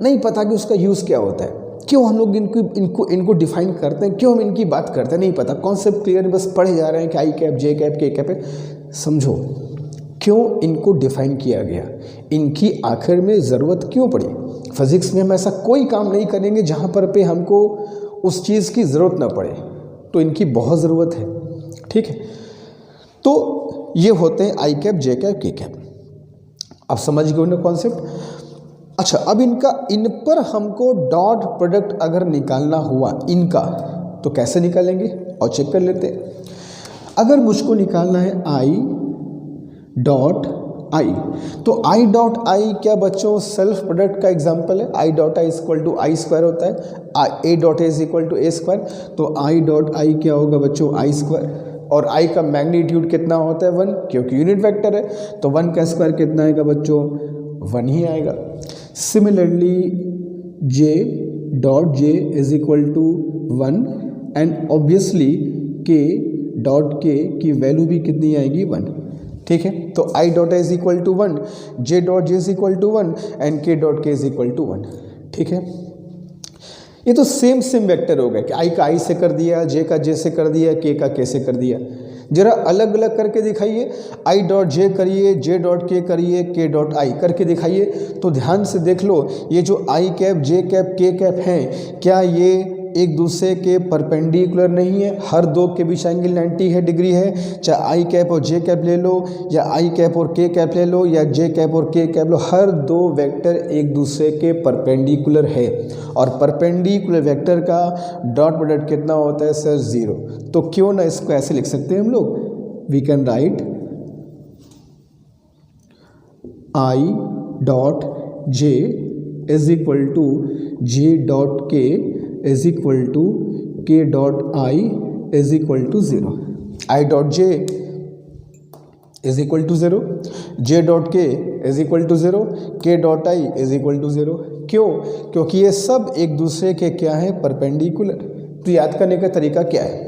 नहीं पता कि उसका यूज़ क्या होता है, क्यों हम लोग इनको डिफाइन करते हैं, क्यों हम इनकी बात करते हैं, नहीं पता, कॉन्सेप्ट क्लियर, बस पढ़े जा रहे हैं कि I cap, j cap, k cap है। समझो क्यों इनको डिफाइन किया गया, इनकी आखिर में ज़रूरत क्यों पड़ी। फिज़िक्स में हम ऐसा कोई काम नहीं करेंगे जहाँ पर पे हमको उस चीज़ की ज़रूरत ना पड़े, तो इनकी बहुत ज़रूरत है। ठीक है, तो ये होते हैं आई cap, j cap, k cap. अब समझ गए ना कॉन्सेप्ट। अच्छा, अब इन पर हमको डॉट प्रोडक्ट अगर निकालना हुआ इनका, तो कैसे निकालेंगे और चेक कर लेते हैं। अगर मुझको निकालना है आई डॉट आई, तो आई डॉट आई क्या बच्चों सेल्फ प्रोडक्ट का एग्जाम्पल है। I dot i equal to i square होता है, a dot a is equal to a square, तो आई डॉट आई क्या होगा बच्चों, आई स्क्वायर, और आई का मैग्नीट्यूड कितना होता है 1, क्योंकि यूनिट वेक्टर है, तो 1 का स्क्वायर कितना आएगा बच्चों, 1 ही आएगा। Similarly j dot j is equal to 1 and obviously k dot k की वैल्यू भी कितनी आएगी 1। ठीक है, तो i dot is equal to 1, j dot j is equal to 1 and k dot k is equal to 1। ठीक है, ये तो सेम वेक्टर हो गया कि आई का आई से कर दिया, जे का जे से कर दिया, के का के से कर दिया। जरा अलग अलग करके दिखाइए, आई डॉट जे करिए, जे डॉट के करिए, के डॉट आई करके दिखाइए, तो ध्यान से देख लो ये जो आई cap, j cap, k cap हैं, क्या ये एक दूसरे के परपेंडिकुलर नहीं है, हर दो के बीच एंगल 90 डिग्री है, चाहे आई कैप और जे कैप ले लो या आई कैप और के कैप ले लो या जे कैप और के कैप लो, हर दो वेक्टर एक दूसरे के परपेंडिकुलर है। और परपेंडिकुलर वेक्टर का डॉट प्रोडक्ट कितना होता है सर? 0। तो क्यों ना इसको ऐसे लिख सकते हैं हम लोग, we can write i dot j is equal to j dot k is equal to k dot i is equal to 0। I dot j is equal to 0, j dot k is equal to 0, k dot i is equal to 0। क्यों? क्योंकि ये सब एक दूसरे के क्या है? Perpendicular. तो याद करने का तरीका क्या है?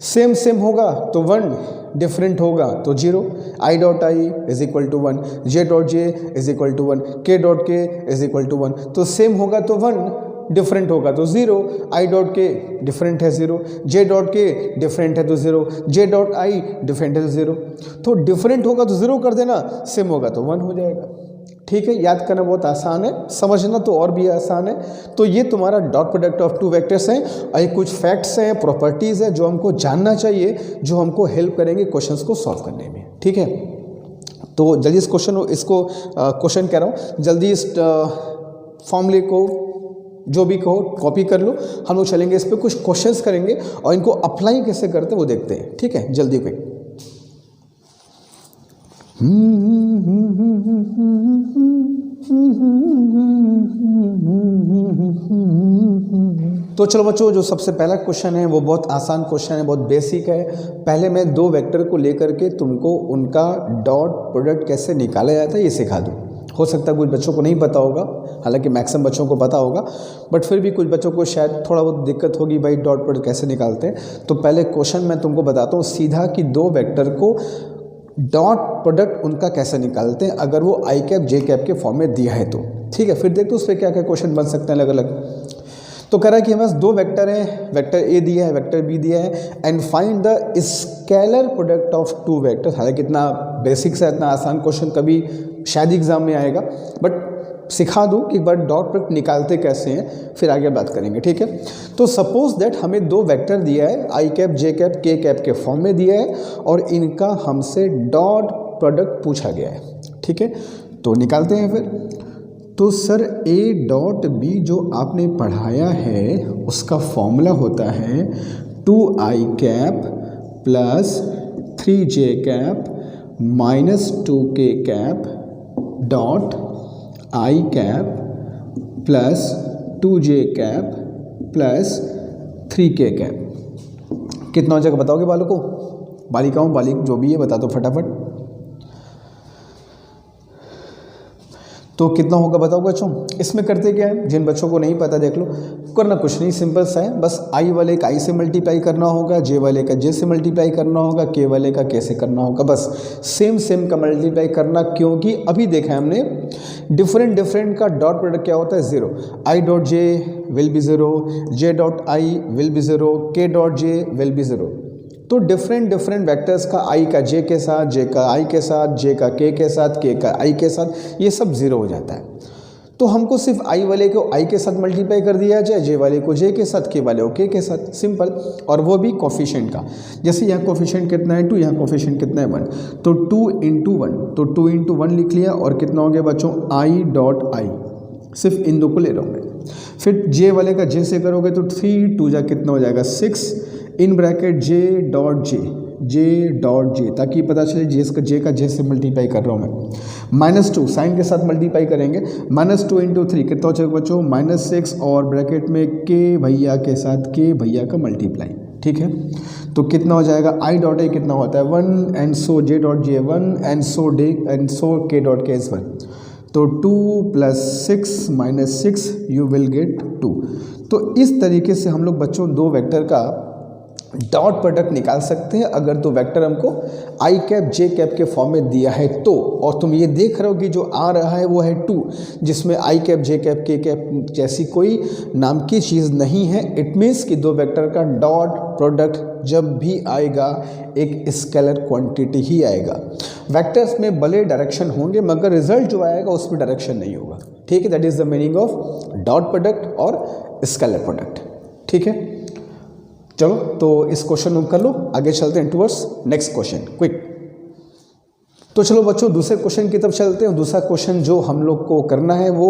सेम सेम होगा तो 1, डिफरेंट होगा तो 0। I dot i is equal to 1, j dot j is equal to 1, k dot k is equal to 1। तो सेम होगा तो 1, डिफरेंट होगा तो 0। आई डॉट के डिफरेंट है 0, जे डॉट के डिफरेंट है तो 0, जे डॉट आई डिफरेंट है तो 0। तो डिफरेंट होगा तो 0 कर देना, सेम होगा तो 1 हो जाएगा। ठीक है, याद करना बहुत आसान है, समझना तो और भी आसान है। तो ये तुम्हारा dot product of two vectors हैं और ये कुछ फैक्ट्स हैं, प्रॉपर्टीज़ हैं जो हमको जानना चाहिए, जो हमको हेल्प करेंगे क्वेश्चंस को सॉल्व करने में। ठीक है, तो जल्दी इस क्वेश्चन कह रहा हूँ, जल्दी इस फॉर्मूले को जो भी कहो कॉपी कर लो। हम लोग चलेंगे इस पर कुछ क्वेश्चंस करेंगे और इनको अप्लाई कैसे करते हैं वो देखते हैं। ठीक है, जल्दी कोई तो चलो बच्चों, जो सबसे पहला क्वेश्चन है वो बहुत आसान क्वेश्चन है, बहुत बेसिक है। पहले मैं दो वेक्टर को लेकर के तुमको उनका डॉट प्रोडक्ट कैसे निकाला जाता है ये सिखा दूँ। हो सकता है कुछ बच्चों को नहीं पता होगा, हालांकि मैक्सिमम बच्चों को पता होगा, बट फिर भी कुछ बच्चों को शायद थोड़ा बहुत दिक्कत होगी, भाई डॉट प्रोडक्ट कैसे निकालते हैं। तो पहले क्वेश्चन मैं तुमको बताता हूँ सीधा कि दो वेक्टर को डॉट प्रोडक्ट उनका कैसे निकालते हैं अगर वो आई कैप जे कैप के फॉर्म में दिया है तो। ठीक है, फिर देखते हैं उस पर क्या क्या क्वेश्चन बन सकते हैं अलग अलग। तो कह रहा है कि हमारे पास दो वेक्टर हैं, वेक्टर ए दिया है, वेक्टर बी दिया है, and find the scalar product of two vectors. हालांकि इतना बेसिक से इतना आसान क्वेश्चन कभी शायद एग्जाम में आएगा, बट सिखा दूं कि बट डॉट प्रोडक्ट निकालते कैसे हैं, फिर आगे बात करेंगे। ठीक है, तो सपोज दैट हमें दो वेक्टर दिया है, आई cap j cap k cap के फॉर्म में दिया है और इनका हमसे डॉट प्रोडक्ट पूछा गया है। ठीक है, तो निकालते हैं फिर। तो सर ए डॉट बी जो आपने पढ़ाया है उसका फॉर्मूला होता है 2i cap plus 3j cap minus 2k cap dot i cap plus 2j cap plus 3k cap. कितना हो जाएगा बताओगे बालकों, बालिकाओं, बालिक जो भी है बता दो फटाफट। तो कितना होगा बताओ बच्चों। इसमें करते क्या है, जिन बच्चों को नहीं पता देख लो, करना कुछ नहीं, सिंपल सा है, बस आई वाले का आई से मल्टीप्लाई करना होगा, जे वाले का जे से मल्टीप्लाई करना होगा, के वाले का के से करना होगा, बस सेम सेम का मल्टीप्लाई करना। क्योंकि अभी देखा है हमने डिफरेंट का डॉट प्रोडक्ट क्या होता है 0। I dot J will be 0, j dot I will be 0, k dot J will be 0। तो डिफरेंट वेक्टर्स का आई का जे के साथ, जे का आई के साथ, जे का के साथ, के का आई के साथ, ये सब 0 हो जाता है। तो हमको सिर्फ आई वाले को आई के साथ मल्टीप्लाई कर दिया जाए, जे वाले को जे के साथ, के वाले को के साथ, सिंपल। और वो भी कोफिशिएंट का, जैसे यहाँ कोफिशिएंट कितना है 2, यहाँ कोफिशिएंट कितना है 1, तो 2 × 1, तो 2 × 1 लिख लिया। और कितना हो गया बच्चों आई डॉट आई, सिर्फ इन दो को ले रहा हूँ मैं। फिर जे वाले का जे से करोगे तो 3 2 जा कितना हो जाएगा 6 इन ब्रैकेट जे डॉट जे, ताकि पता चले जे का जे से मल्टीप्लाई कर रहा हूँ मैं। -2 साइन के साथ मल्टीप्लाई करेंगे, -2 × 3 कितना हो जाएगा बच्चों -6 और ब्रैकेट में के भैया के साथ के भैया का मल्टीप्लाई। ठीक है, तो कितना हो जाएगा आई डॉट आई कितना होता है 1 and so J dot J 1 and so के डॉट के इज 1। तो 2 + 6 - 6 यू विल गेट 2। तो इस तरीके से हम लोग बच्चों दो वेक्टर का डॉट प्रोडक्ट निकाल सकते हैं अगर तो वेक्टर हमको आई कैप जे कैप के फॉर्म में दिया है तो। और तुम ये देख रहे हो कि जो आ रहा है वो है 2, जिसमें आई cap j cap k cap जैसी कोई नाम की चीज़ नहीं है। इट मीन्स कि दो वेक्टर का डॉट प्रोडक्ट जब भी आएगा एक स्केलर क्वांटिटी ही आएगा। वेक्टर्स में भले डायरेक्शन होंगे मगर रिजल्ट जो आएगा उसमें डायरेक्शन नहीं होगा। ठीक है, that is the meaning of dot product और स्केलर प्रोडक्ट। ठीक है, चलो तो इस क्वेश्चन को कर लो, आगे चलते हैं टुवर्ड्स नेक्स्ट क्वेश्चन क्विक। तो चलो बच्चों दूसरे क्वेश्चन की तरफ चलते हैं। दूसरा क्वेश्चन जो हम लोग को करना है वो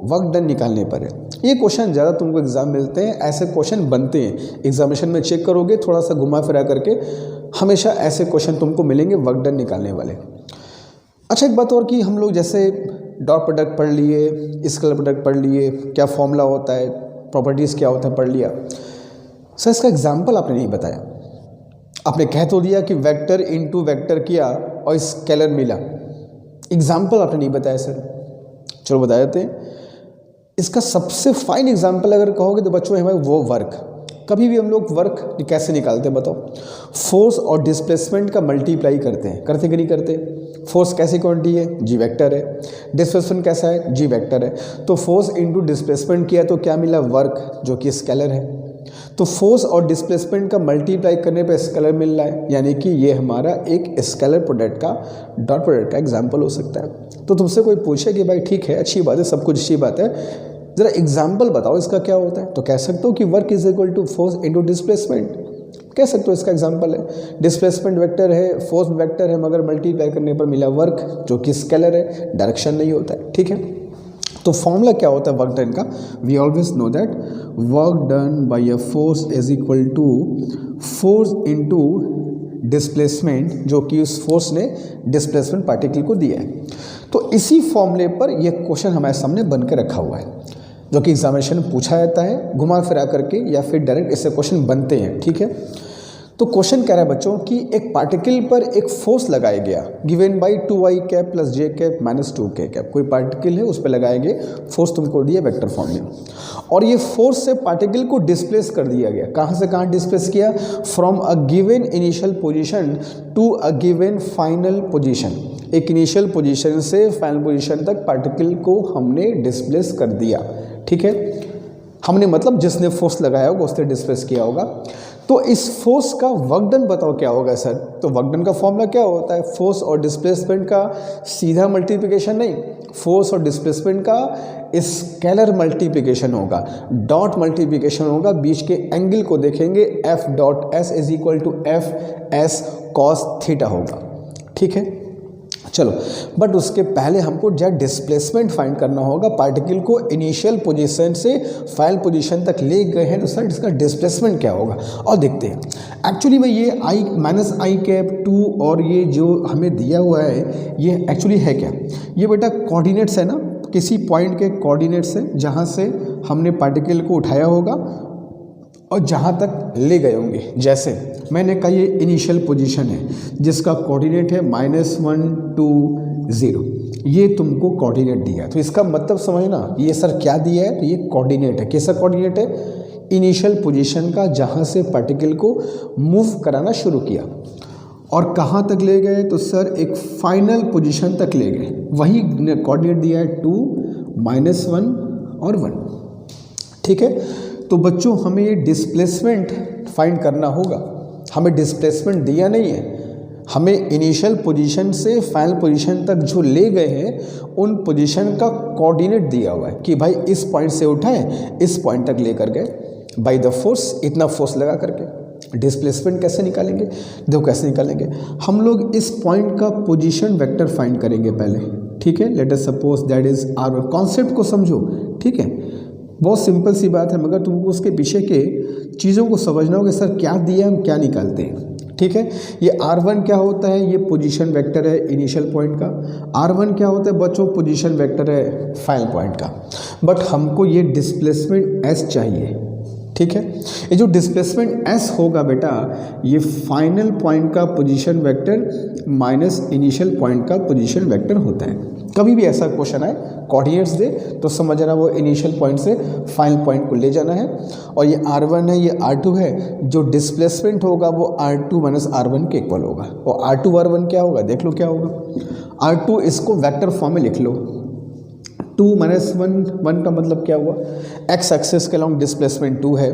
वर्क डन निकालने पर है। ये क्वेश्चन ज़्यादा तुमको एग्जाम मिलते हैं, ऐसे क्वेश्चन बनते हैं एग्जामिनेशन में, चेक करोगे थोड़ा सा घुमा फिरा करके हमेशा ऐसे क्वेश्चन तुमको मिलेंगे वर्क डन निकालने वाले। अच्छा एक बात और कि हम लोग जैसे डॉट प्रोडक्ट पढ़ लिए, स्केलर प्रोडक्ट पढ़ लिए, क्या फॉर्मूला होता है, प्रॉपर्टीज़ क्या होता है पढ़ लिया। सर इसका एग्जाम्पल आपने नहीं बताया। आपने कह तो दिया कि वेक्टर इनटू वेक्टर किया और स्केलर मिला, एग्जाम्पल आपने नहीं बताया सर। चलो बता देते हैं। इसका सबसे फाइन एग्जाम्पल अगर कहोगे तो बच्चों हमें वो वर्क, कभी भी हम लोग वर्क कैसे निकालते हैं बताओ। फोर्स और डिस्प्लेसमेंट का मल्टीप्लाई करते हैं, करते कि नहीं करते। फोर्स कैसी क्वांटिटी है, जी वेक्टर है। डिस्प्लेसमेंट कैसा है, जी वेक्टर है। तो फोर्स इनटू डिस्प्लेसमेंट किया तो क्या मिला, वर्क, जो कि स्केलर है। तो फोर्स और डिस्प्लेसमेंट का मल्टीप्लाई करने पे स्केलर मिल रहा है, यानी कि ये हमारा एक स्केलर प्रोडक्ट का डॉट प्रोडक्ट का एग्जाम्पल हो सकता है। तो तुमसे कोई पूछे कि भाई ठीक है अच्छी बात है, सब कुछ अच्छी बात है, ज़रा एग्जाम्पल बताओ इसका क्या होता है, तो कह सकते हो कि work is equal to force into displacement, कह सकते हो इसका एग्जाम्पल है। डिस्प्लेसमेंट वेक्टर है, फोर्स वेक्टर है, मगर मल्टीप्लाई करने पर मिला वर्क जो कि स्केलर है, डायरेक्शन नहीं होता है, ठीक है। तो फॉर्मूला क्या होता है वर्क डन का, we always know that work done by a force is equal to force into displacement, जो कि उस फोर्स ने डिस्प्लेसमेंट पार्टिकल को दिया है। तो इसी फॉर्मूले पर यह क्वेश्चन हमारे सामने बन के रखा हुआ है, जो कि एग्जामिनेशन में पूछा जाता है घुमा फिरा करके, या फिर डायरेक्ट इससे क्वेश्चन बनते हैं, ठीक है। तो क्वेश्चन कह रहा है बच्चों कि एक पार्टिकल पर एक फोर्स लगाया गया given by 2i cap plus j cap minus 2k cap, कोई पार्टिकल है उस पर लगाए गए फोर्स तुमको दिया वेक्टर फॉर्म में, और ये फोर्स से पार्टिकल को डिस्प्लेस कर दिया गया। कहाँ से कहाँ डिस्प्लेस किया, from a given initial position to a given final position, एक इनिशियल पोजीशन से फाइनल पोजीशन तक पार्टिकल को हमने डिस्प्लेस कर दिया, ठीक है। हमने मतलब जिसने फोर्स लगाया होगा उसने डिस्प्लेस किया होगा। तो इस फोर्स का वर्क डन बताओ क्या होगा सर। तो वर्क डन का फॉर्मूला क्या होता है, फोर्स और डिस्प्लेसमेंट का सीधा मल्टीप्लिकेशन नहीं, फोर्स और डिस्प्लेसमेंट का स्केलर मल्टीप्लिकेशन होगा, डॉट मल्टीप्लिकेशन होगा, बीच के एंगल को देखेंगे, f dot s is equal to f s cos theta होगा, ठीक है। चलो बट उसके पहले हमको जो डिस्प्लेसमेंट फाइंड करना होगा, पार्टिकल को इनिशियल पोजीशन से फाइनल पोजीशन तक ले गए हैं, तो सर इसका डिस्प्लेसमेंट क्या होगा। और देखते हैं एक्चुअली में ये आई माइनस आई कैप 2 और ये जो हमें दिया हुआ है ये एक्चुअली है क्या, ये बेटा कोऑर्डिनेट्स है ना, किसी पॉइंट के कोऑर्डिनेट्स है जहाँ से हमने पार्टिकल को उठाया होगा और जहाँ तक ले गए होंगे। जैसे मैंने कहा ये इनिशियल पोजीशन है जिसका कोऑर्डिनेट है -1 2 0, ये तुमको कोऑर्डिनेट दिया, तो इसका मतलब समझना ये सर क्या दिया है, तो ये कोऑर्डिनेट है। कैसा कोऑर्डिनेट है, इनिशियल पोजीशन का, जहाँ से पार्टिकल को मूव कराना शुरू किया और कहाँ तक ले गए, तो सर एक फाइनल पोजीशन तक ले गए, वही कोऑर्डिनेट दिया है 2 -1 और 1, ठीक है। तो बच्चों हमें ये डिस्प्लेसमेंट फाइंड करना होगा, हमें डिस्प्लेसमेंट दिया नहीं है, हमें इनिशियल पोजीशन से फाइनल पोजीशन तक जो ले गए हैं उन पोजीशन का कोऑर्डिनेट दिया हुआ है कि भाई इस पॉइंट से उठाएं इस पॉइंट तक लेकर गए बाय द फोर्स, इतना फोर्स लगा करके। डिस्प्लेसमेंट कैसे निकालेंगे, देखो कैसे निकालेंगे, हम लोग इस पॉइंट का पोजीशन वेक्टर फाइंड करेंगे पहले, ठीक है। Let us suppose that is R, concept को समझो, ठीक है, बहुत सिंपल सी बात है, मगर तुमको उसके पीछे के चीज़ों को समझना होगा सर क्या दिया हम क्या निकालते हैं, ठीक है। ये R1 क्या होता है, ये पोजीशन वेक्टर है इनिशियल पॉइंट का। R1 क्या होता है बच्चों, पोजीशन वेक्टर है फाइनल पॉइंट का। बट हमको ये डिस्प्लेसमेंट S चाहिए, ठीक है। ये जो डिस्प्लेसमेंट S होगा बेटा, ये फाइनल पॉइंट का position vector minus initial point का पोजीशन वेक्टर होता है। कभी भी ऐसा क्वेश्चन आए कोऑर्डिनेट्स दे तो समझना वो इनिशियल पॉइंट से फाइनल पॉइंट को ले जाना है, और ये R1 है ये R2 है, जो डिस्प्लेसमेंट होगा वो R2 माइनस R1 के इक्वल होगा। और R2 R1 क्या होगा, देख लो क्या होगा। R2 इसको वेक्टर फॉर्म में लिख लो, 2 - 1 का मतलब क्या हुआ, x एक्सिस के अलॉन्ग डिस्प्लेसमेंट 2 है,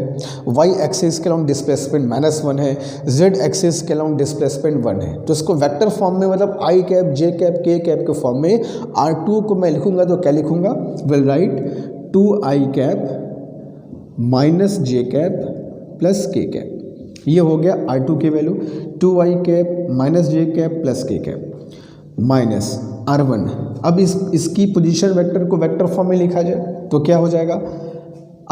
y एक्सिस के अलॉन्ग डिस्प्लेसमेंट -1 है, z एक्सिस के अलॉन्ग डिस्प्लेसमेंट 1 है। तो इसको वेक्टर फॉर्म में मतलब i cap j cap k cap के फॉर्म में R2 को मैं लिखूंगा तो क्या लिखूंगा, will write 2i cap minus J cap plus के कैप, ये हो गया R2 की वैल्यू, 2i कैप माइनस जे कैप प्लस के कैप माइनस R1। अब इसकी पोजीशन वेक्टर को वेक्टर फॉर्म में लिखा जाए तो क्या हो जाएगा,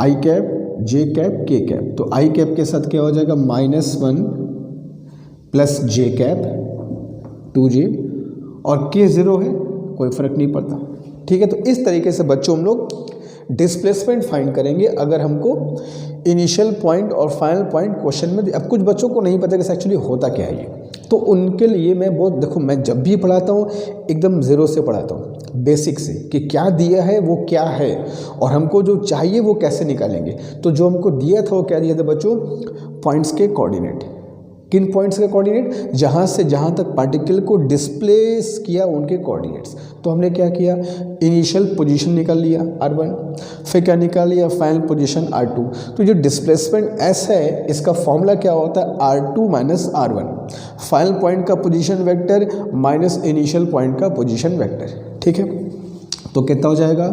i cap j cap k cap, तो i कैप के साथ क्या हो जाएगा -1 प्लस जे कैप 2j, और k 0 है, कोई फर्क नहीं पड़ता। ठीक है, तो इस तरीके से बच्चों हम लोग डिस्प्लेसमेंट फाइंड करेंगे अगर हमको इनिशियल पॉइंट और फाइनल पॉइंट क्वेश्चन में। अब कुछ बच्चों को नहीं पता कि एक्चुअली होता क्या है ये, तो उनके लिए मैं बहुत, देखो मैं जब भी पढ़ाता हूँ एकदम ज़ीरो से पढ़ाता हूँ, बेसिक से, कि क्या दिया है वो क्या है और हमको जो चाहिए वो कैसे निकालेंगे। तो जो हमको दिया था वो क्या दिया था बच्चों, पॉइंट्स के कोऑर्डिनेट। किन पॉइंट्स के कोऑर्डिनेट, जहाँ से जहाँ तक पार्टिकल को डिस्प्लेस किया उनके कोऑर्डिनेट्स। तो हमने क्या किया, इनिशियल पोजीशन निकाल लिया R1, फिर क्या निकाल लिया, फाइनल पोजीशन R2। तो जो डिस्प्लेसमेंट S है इसका फॉर्मूला क्या होता है, R2 minus R1, final point का position vector minus initial point का पोजीशन वेक्टर। ठीक है, तो कितना हो जाएगा,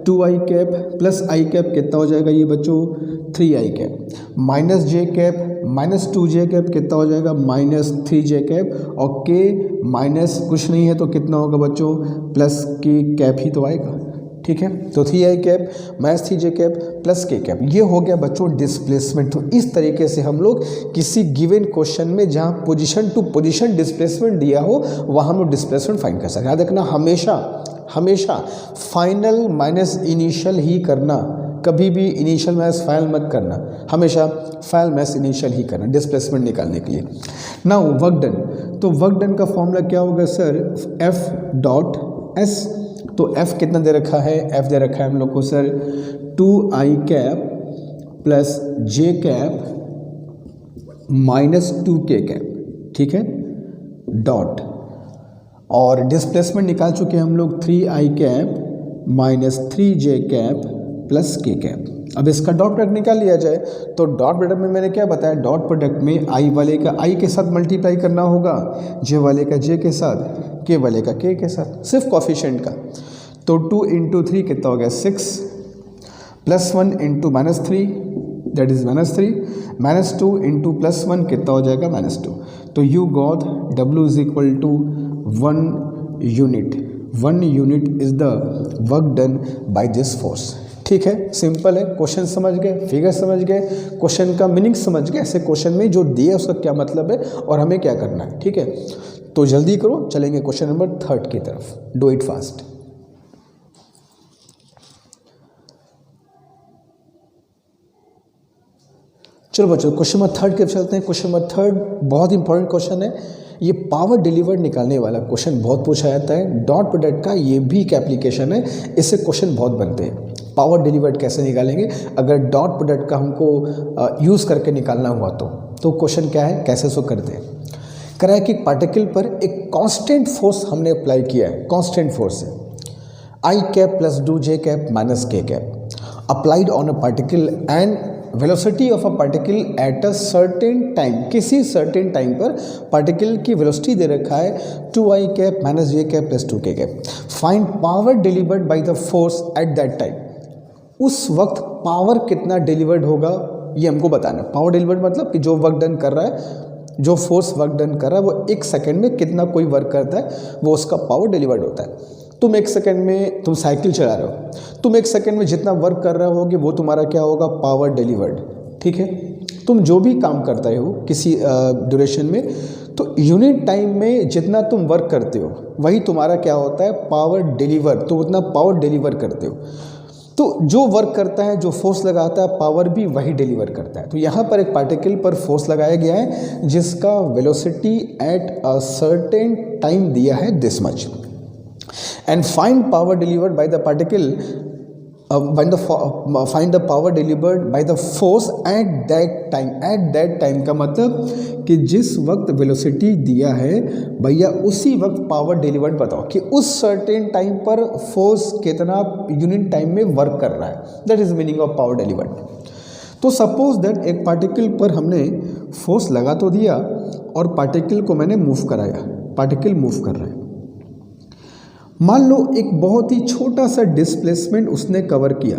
2i cap plus i cap कितना हो जाएगा ये बच्चों, 3i कैप माइनस जे कैप माइनस 2j कैप कितना हो जाएगा, माइनस 3j कैप, और k माइनस कुछ नहीं है तो कितना होगा बच्चों, प्लस k कैप ही तो आएगा। ठीक है, तो 3i cap minus 3j cap plus k cap, ये हो गया बच्चों डिस्प्लेसमेंट। तो इस तरीके से हम लोग किसी गिवन क्वेश्चन में जहाँ पोजीशन टू पोजीशन डिस्प्लेसमेंट दिया हो वहाँ हम लोग डिस्प्लेसमेंट फाइंड कर सकते हैं। याद रखना, हमेशा फाइनल माइनस इनिशियल ही करना, कभी भी इनिशियल माइनस फाइनल मत करना, हमेशा फाइनल माइनस इनिशियल ही करना डिस्प्लेसमेंट निकालने के लिए। नाउ वर्क डन, तो वर्क डन का फॉर्मूला क्या होगा सर, F डॉट S। तो F कितना दे रखा है, F दे रखा है हम लोग को sir 2i cap plus j cap minus 2k cap. ठीक है, डॉट, और डिस्प्लेसमेंट निकाल चुके हैं हम लोग 3i cap minus 3j cap plus k cap. अब इसका डॉट प्रोडक्ट निकाल लिया जाए, तो डॉट प्रोडक्ट में मैंने क्या बताया, डॉट प्रोडक्ट में i वाले का i के साथ मल्टीप्लाई करना होगा, j वाले का j के साथ, k वाले का k के साथ, सिर्फ कॉफिशिएंट का। तो 2 इंटू 3 कितना हो गया 6, plus 1 into minus 3 that is -3, -2 into +1 कितना हो जाएगा -2। तो you got W is equal to 1 unit. 1 unit is the work done by this force. ठीक है, सिंपल है, क्वेश्चन समझ गए, फिगर समझ गए, क्वेश्चन का मीनिंग समझ गए, ऐसे क्वेश्चन में जो दिए उसका क्या मतलब है और हमें क्या करना है। ठीक है, तो जल्दी करो, चलेंगे क्वेश्चन नंबर 3 की तरफ, डू इट फास्ट। चलो बच्चों क्वेश्चन नंबर 3 की तरफ चलते हैं। क्वेश्चन नंबर 3 बहुत इंपॉर्टेंट क्वेश्चन है, ये पावर डिलीवर्ड निकालने वाला क्वेश्चन बहुत पूछा जाता है। डॉट प्रोडक्ट का ये भी एक एप्लीकेशन है, इससे क्वेश्चन बहुत बनते हैं। पावर डिलीवर्ड कैसे निकालेंगे, अगर डॉट प्रोडक्ट का हमको यूज़ करके निकालना हुआ तो क्वेश्चन क्या है, कैसे सो करते हैं। करा है कि पार्टिकल पर एक कांस्टेंट फोर्स हमने अप्लाई किया है, कांस्टेंट फोर्स है i cap plus 2j cap minus k cap applied on a particle and velocity of a particle at a certain time, किसी सर्टेन टाइम पर पार्टिकल की वेलोसिटी दे रखा है 2i cap minus j cap plus 2k cap. Find power delivered by the force at that time, उस वक्त power कितना delivered होगा ये हमको बताना। पावर डिलीवर्ड मतलब कि जो वर्क डन कर रहा है, जो फोर्स वर्क डन कर रहा है वो एक सेकेंड में कितना कोई वर्क करता है वो उसका पावर डिलीवर्ड होता है। तुम एक सेकंड में, तुम साइकिल चला रहे हो, तुम एक सेकंड में जितना वर्क कर रहे होगे वो तुम्हारा क्या होगा, पावर डिलीवर्ड। ठीक है, तुम जो भी काम करते हो किसी ड्यूरेशन में, तो यूनिट टाइम में जितना तुम वर्क करते हो वही तुम्हारा क्या होता है, पावर डिलीवर। तो उतना पावर डिलीवर करते हो। तो जो वर्क करता है, जो फोर्स लगाता है, पावर भी वही डिलीवर करता है। तो यहाँ पर एक पार्टिकल पर फोर्स लगाया गया है जिसका velocity at a certain time दिया है this much, and find power delivered by the particle find the power delivered by the force at that time। at that time का मतलब कि जिस वक्त वेलोसिटी दिया है भैया उसी वक्त पावर डिलीवर्ड बताओ कि उस सर्टेन टाइम पर फोर्स कितना यूनिट टाइम में वर्क कर रहा है। That is meaning of power delivered. तो सपोज दैट एक पार्टिकल पर हमने फोर्स लगा तो दिया और पार्टिकल को मैंने मूव कराया, पार्टिकल मूव कर रहा है। मान लो एक बहुत ही छोटा सा डिस्प्लेसमेंट उसने कवर किया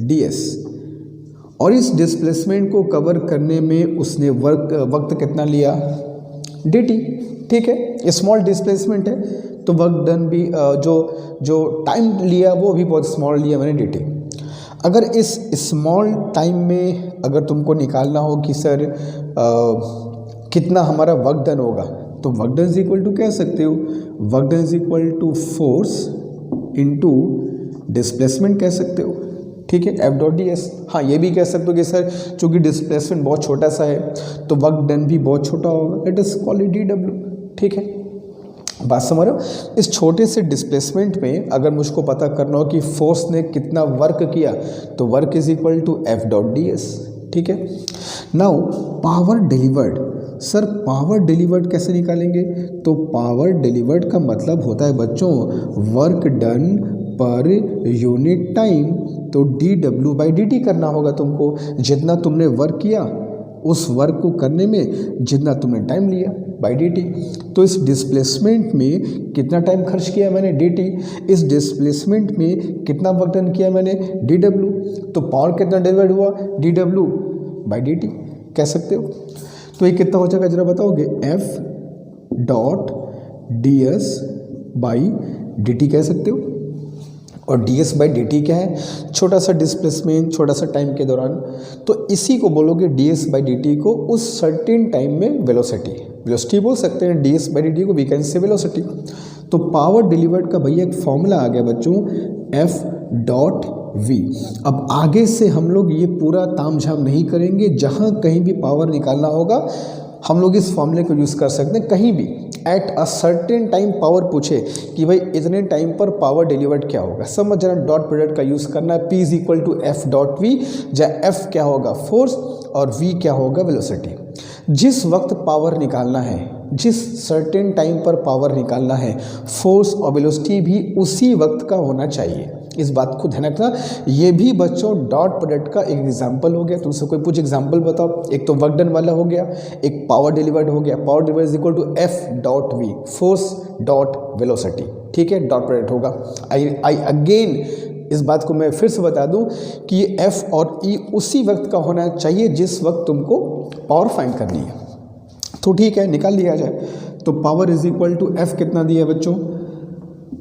ds, और इस डिस्प्लेसमेंट को कवर करने में उसने वक्त कितना लिया, dt। ठीक है, स्मॉल डिस्प्लेसमेंट है तो वर्क डन भी जो टाइम लिया वो भी बहुत स्मॉल लिया मैंने, dt। अगर इस स्मॉल टाइम में अगर तुमको निकालना हो कि सर कितना हमारा वर्क डन होगा, तो work done is equal to कह सकते हो, work done is equal to force into displacement कह सकते हो। ठीक है, एफ डॉट डी एस। हाँ, ये भी कह सकते हो कि सर चूंकि डिस्प्लेसमेंट बहुत छोटा सा है तो वर्क डन भी बहुत छोटा होगा, it is called D W. ठीक है, बात समझ रहे हो। इस छोटे से डिस्प्लेसमेंट में अगर मुझको पता करना हो कि फोर्स ने कितना वर्क किया तो work is equal to F dot D S. ठीक है, now power delivered. Sir power delivered कैसे निकालेंगे, तो पावर डिलीवर्ड का मतलब होता है बच्चों work done per unit time. तो डी डब्ल्यू बाई डी टी करना होगा तुमको, जितना तुमने वर्क किया उस वर्क को करने में जितना तुमने टाइम लिया बाई डी टी। तो इस डिस्प्लेसमेंट में कितना टाइम खर्च किया मैंने, डी टी। इस डिस्प्लेसमेंट में कितना वर्क डन किया मैंने, डी डब्ल्यू। तो पावर कितना डिलीवर्ड हुआ, डी डब्ल्यू बाई डी टी कह सकते हो। तो ये कितना हो जाएगा जरा बताओगे, F dot D S by d T कह सकते हो। और D S by d T क्या है, छोटा सा डिस्प्लेसमेंट छोटा सा टाइम के दौरान, तो इसी को बोलोगे D S by d T को उस सर्टेन टाइम में वेलोसिटी बोल सकते हैं। D S by d T को वी कैन से वेलोसिटी। तो पावर डिलीवर्ड का भैया एक फॉर्मूला आ गया बच्चों, एफ डॉट वी। अब आगे से हम लोग ये पूरा तामझाम नहीं करेंगे, जहाँ कहीं भी पावर निकालना होगा हम लोग इस फॉर्मूले को यूज़ कर सकते हैं। कहीं भी at a certain time power पूछे कि भाई इतने टाइम पर पावर डिलीवर्ड क्या होगा, समझ जरा डॉट प्रोडक्ट का यूज़ करना है। P is equal to F dot V, जहाँ एफ क्या होगा फोर्स और v क्या होगा वेलोसिटी। जिस वक्त पावर निकालना है, जिस सर्टेन टाइम पर पावर निकालना है, फोर्स और वेलोसिटी भी उसी वक्त का होना चाहिए। इस बात को ध्यान रखना। ये भी बच्चों डॉट प्रोडक्ट का एक एग्जांपल हो गया। तुमसे कोई कुछ एग्जांपल बताओ, एक तो वर्क डन वाला हो गया, एक पावर डिलीवर्ड हो गया। Power delivered is equal to F dot V, force dot velocity. ठीक है, डॉट प्रोडक्ट होगा। आई अगेन इस बात को मैं फिर से बता दूं कि ये एफ और ई उसी वक्त का होना चाहिए जिस वक्त तुमको पावर फाइंड करनी है। तो ठीक है, निकाल लिया जाए। तो power is equal to F कितना दिया बच्चों,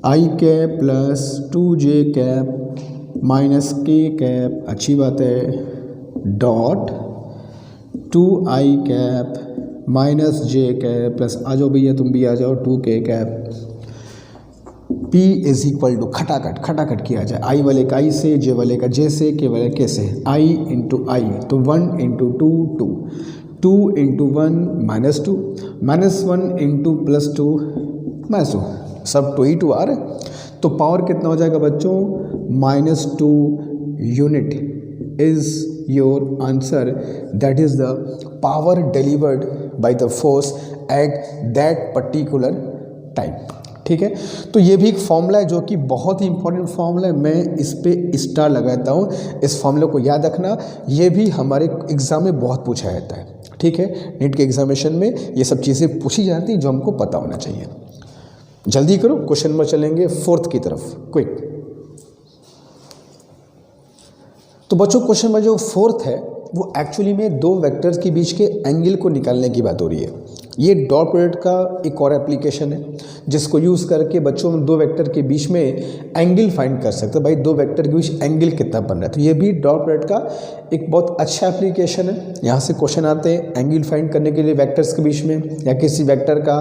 i cap plus 2j cap minus k cap, अच्छी बात है, dot 2i cap minus j cap plus, आ जाओ भैया तुम भी आ जाओ, 2k cap. p is equal to खटाखट किया जाए, i वाले का i से, j वाले का j से, k वाले k से, i इंटू आई, तो 1 इंटू 2 2 इंटू 1 -2 -1 इंटू +2 -2, सब 2 ही 2 आ रहे। तो पावर कितना हो जाएगा बच्चों, -2 unit is your answer. That is the power delivered by the force at that particular time. ठीक है, तो ये भी एक फॉर्मूला है जो कि बहुत ही इंपॉर्टेंट फॉर्मूला है। मैं इस पे स्टार लगाता हूँ, इस फॉर्मूले को याद रखना। ये भी हमारे एग्जाम में बहुत पूछा जाता है। ठीक है, नीट के एग्जामिनेशन में ये सब चीज़ें पूछी जाती हैं जो हमको पता होना चाहिए। जल्दी करो, क्वेश्चन में चलेंगे 4th की तरफ, क्विक। तो बच्चों क्वेश्चन में जो 4th है वो एक्चुअली में दो वेक्टर्स के बीच के एंगल को निकालने की बात हो रही है। ये डॉट प्रोडक्ट का एक और एप्लीकेशन है जिसको यूज़ करके बच्चों में दो वेक्टर के बीच में एंगल फाइंड कर सकते हैं। भाई दो वेक्टर के बीच एंगल कितना बन रहा है, तो ये भी डॉट प्रोडक्ट का एक बहुत अच्छा एप्लीकेशन है। यहाँ से क्वेश्चन आते हैं एंगल फाइंड करने के लिए वेक्टर्स के बीच में, या किसी वेक्टर का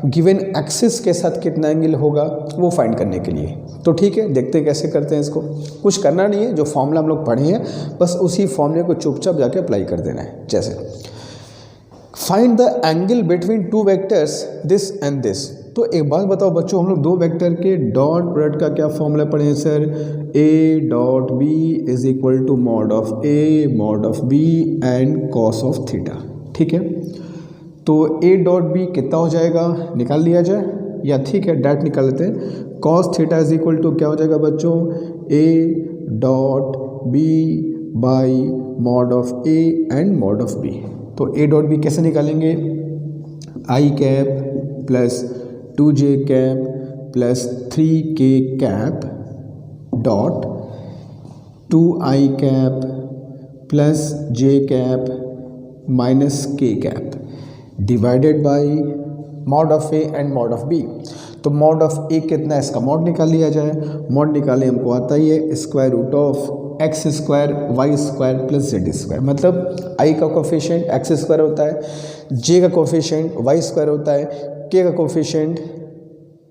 गिवन एक्सिस के साथ कितना एंगल होगा वो फाइंड करने के लिए। तो ठीक है, देखते हैं कैसे करते हैं इसको। कुछ करना नहीं है, जो फॉर्मूला हम लोग पढ़े हैं बस उसी फॉर्मूले को चुपचाप जाके अप्लाई कर देना है। जैसे find the angle between two vectors this and this. तो एक बात बताओ बच्चों, हम लोग दो वेक्टर के डॉट प्रोडक्ट का क्या फॉर्मूला पढ़े हैं sir, A dot B is equal to mod of A mod of B and cos of theta. ठीक है, तो ए डॉट बी कितना हो जाएगा, निकाल लिया जाए, या ठीक है डायरेक्ट निकाल लेते हैं। Cos theta is equal to क्या हो जाएगा बच्चों, a dot B by mod of A and mod of b. तो ए डॉट बी कैसे निकालेंगे, i cap plus 2j cap plus 3k cap dot 2i cap plus j cap minus k cap divided by mod of A and mod of b. तो mod of a कितना है, इसका mod निकाल लिया जाए। Mod निकाले हमको आता ही है square root of X square Y square plus Z square. मतलब आई का कोफिशिएंट एक्स स्क्वायर होता है, जे का कोफिशिएंट वाई स्क्वायर होता है, के का कोफिशिएंट